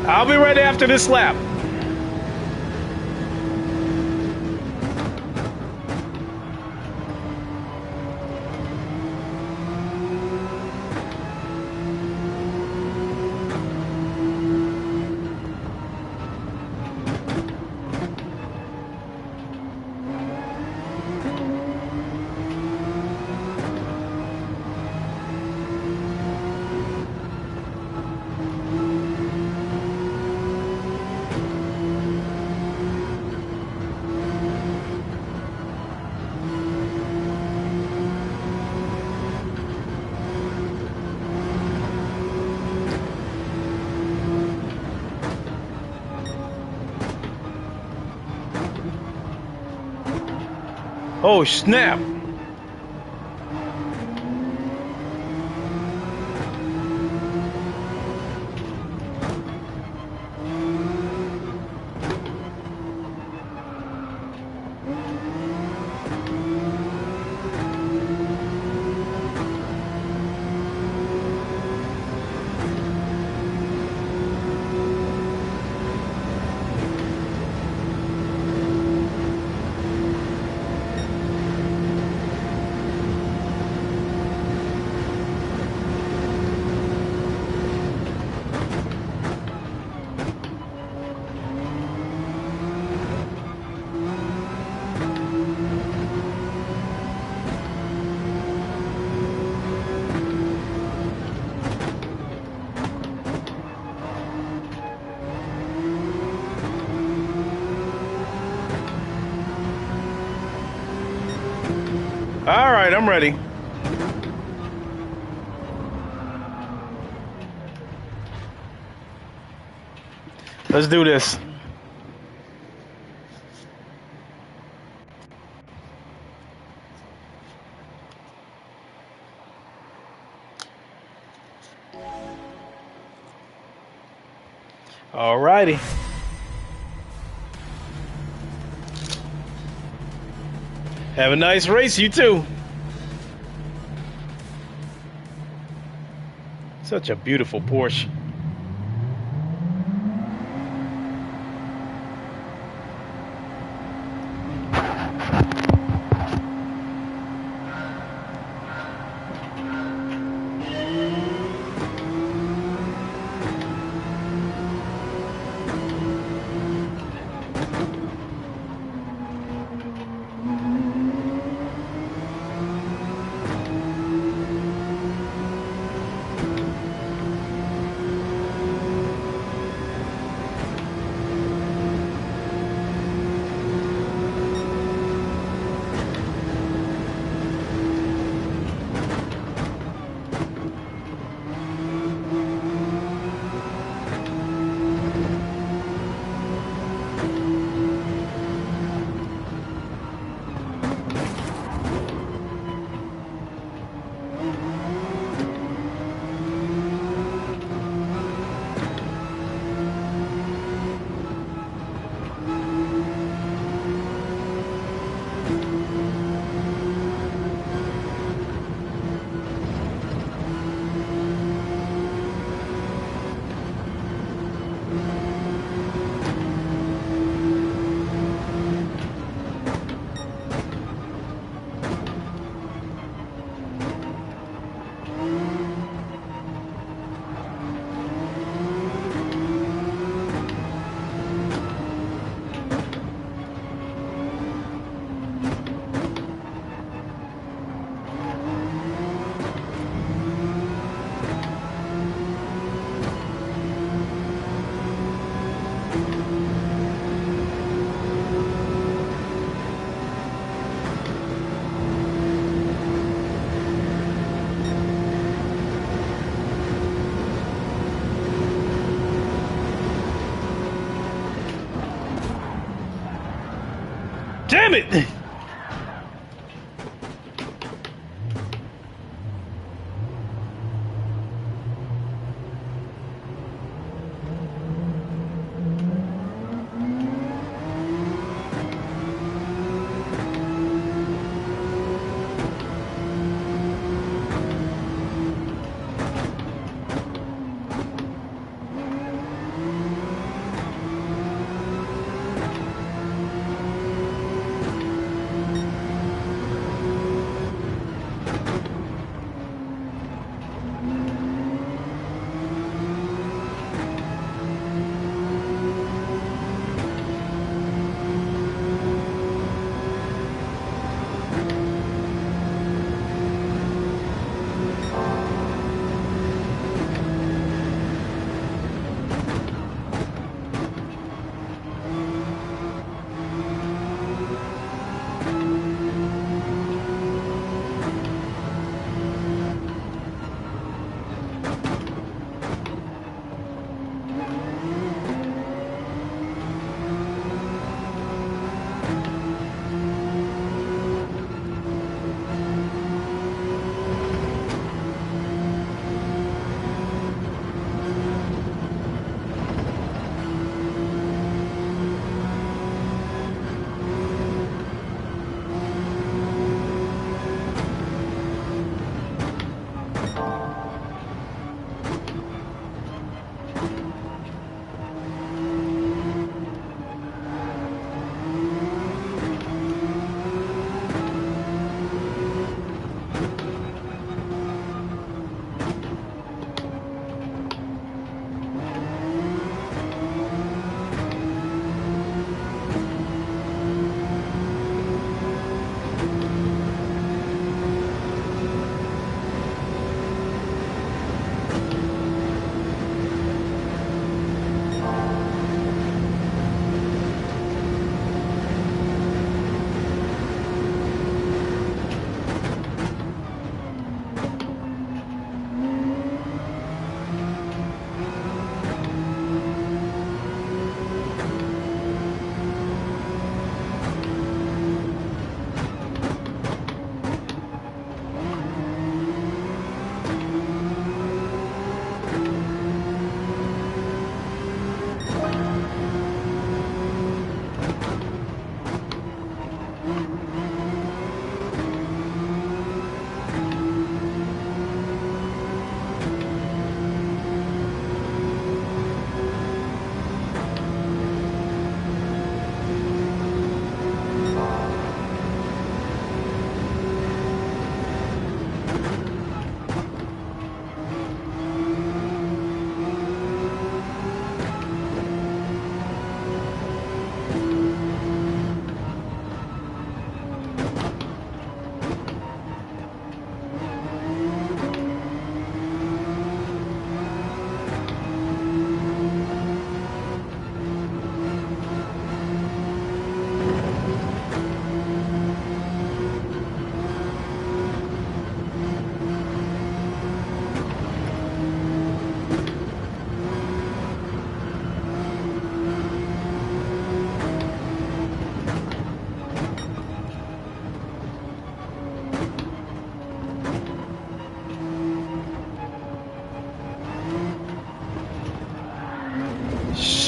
Speaker 1: I'll be ready after this lap. Oh, snap. right, I'm ready. Let's do this. All righty. Have a nice race, you too. Such a beautiful Porsche. Damn it!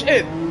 Speaker 1: shit.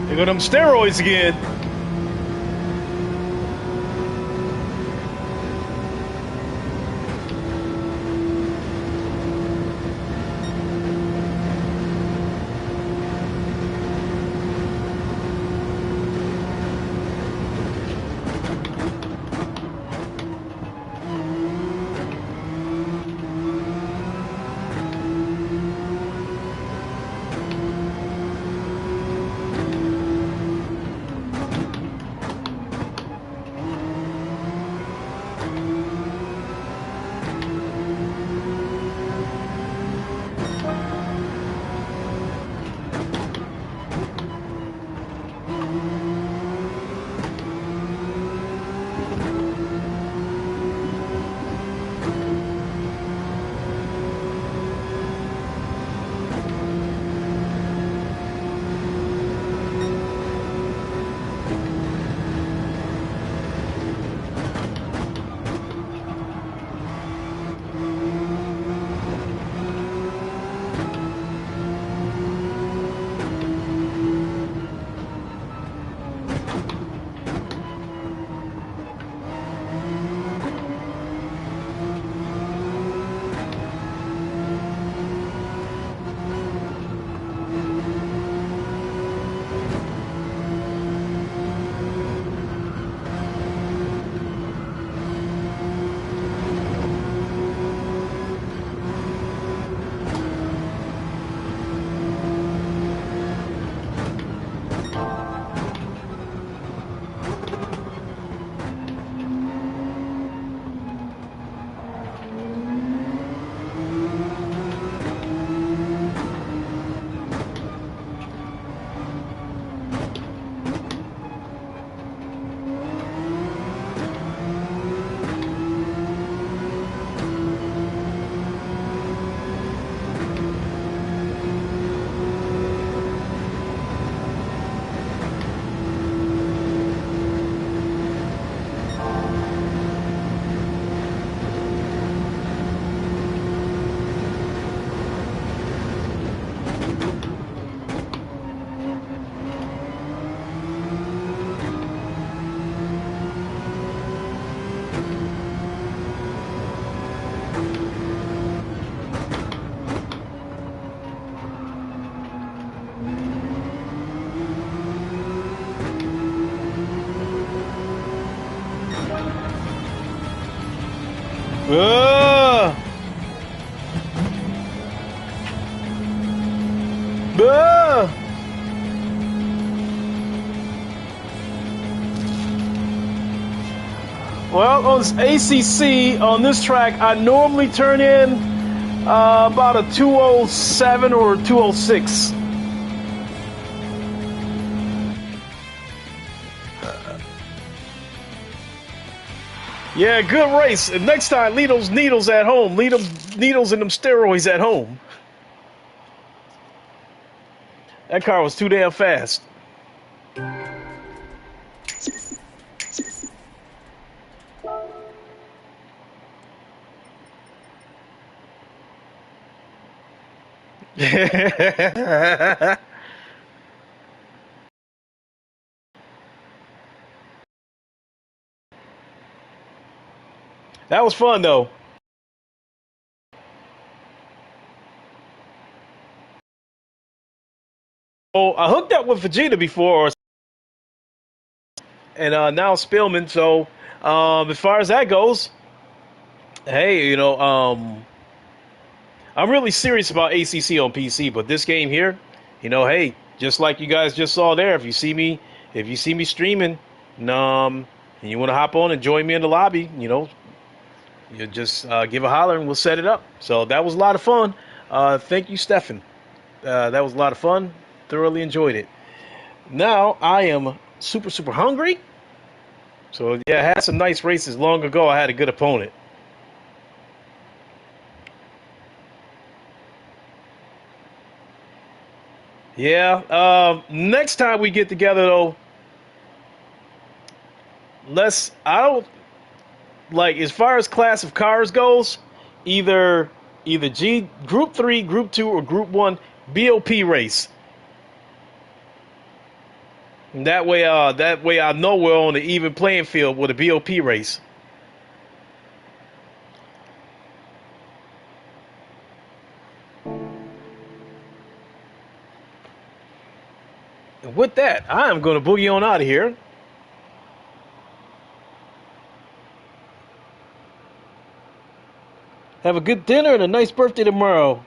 Speaker 1: They go them steroids again. Uh, uh. Well, on ACC, on this track, I normally turn in about a 207 or 206. Yeah, good race. And next time, leave those needles at home. Leave them needles and them steroids at home. That car was too damn fast. That was fun, though. Oh, I hooked up with Vegeta before, and now Spillman. So, as far as that goes, hey, I'm really serious about ACC on PC. But this game here, hey, just like you guys just saw there, if you see me streaming, and you want to hop on and join me in the lobby, you just give a holler and we'll set it up. So that was a lot of fun. Thank you, Stefan. That was a lot of fun. Thoroughly enjoyed it. Now I am super, super hungry. So yeah, I had some nice races long ago. I had a good opponent. Yeah. Next time we get together, though, I don't like as far as class of cars goes. Either G Group 3, Group 2, or Group 1 BOP race. And that way I know we're on an even playing field with a BOP race. And with that, I am going to boogie on out of here. Have a good dinner and a nice birthday tomorrow.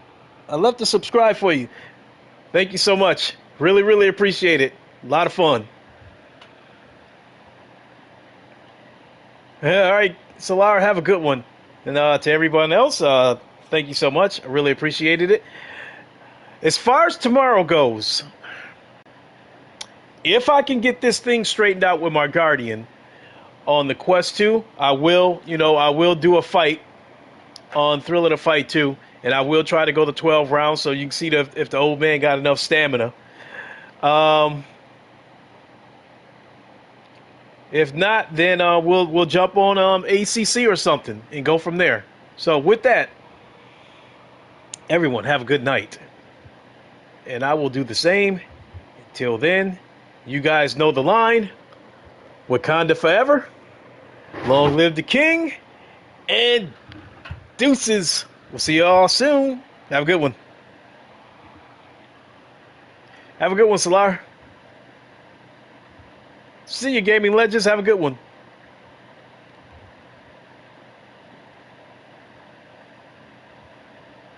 Speaker 1: I love to subscribe for you. Thank you so much. Really, really appreciate it. A lot of fun. Yeah, all right, Solar, have a good one. And to everyone else, thank you so much. I really appreciated it. As far as tomorrow goes, if I can get this thing straightened out with my Guardian on the Quest 2, I will do a fight on Thrill of the Fight 2, and I will try to go to 12 rounds so you can see if the old man got enough stamina. If not, then we'll jump on ACC or something and go from there. So with that, everyone have a good night, and I will do the same. Until then, you guys know the line: Wakanda forever, long live the king, and deuces. We'll see you all soon. Have a good one. Have a good one, Solar. See you, Gaming Legends. Have a good one.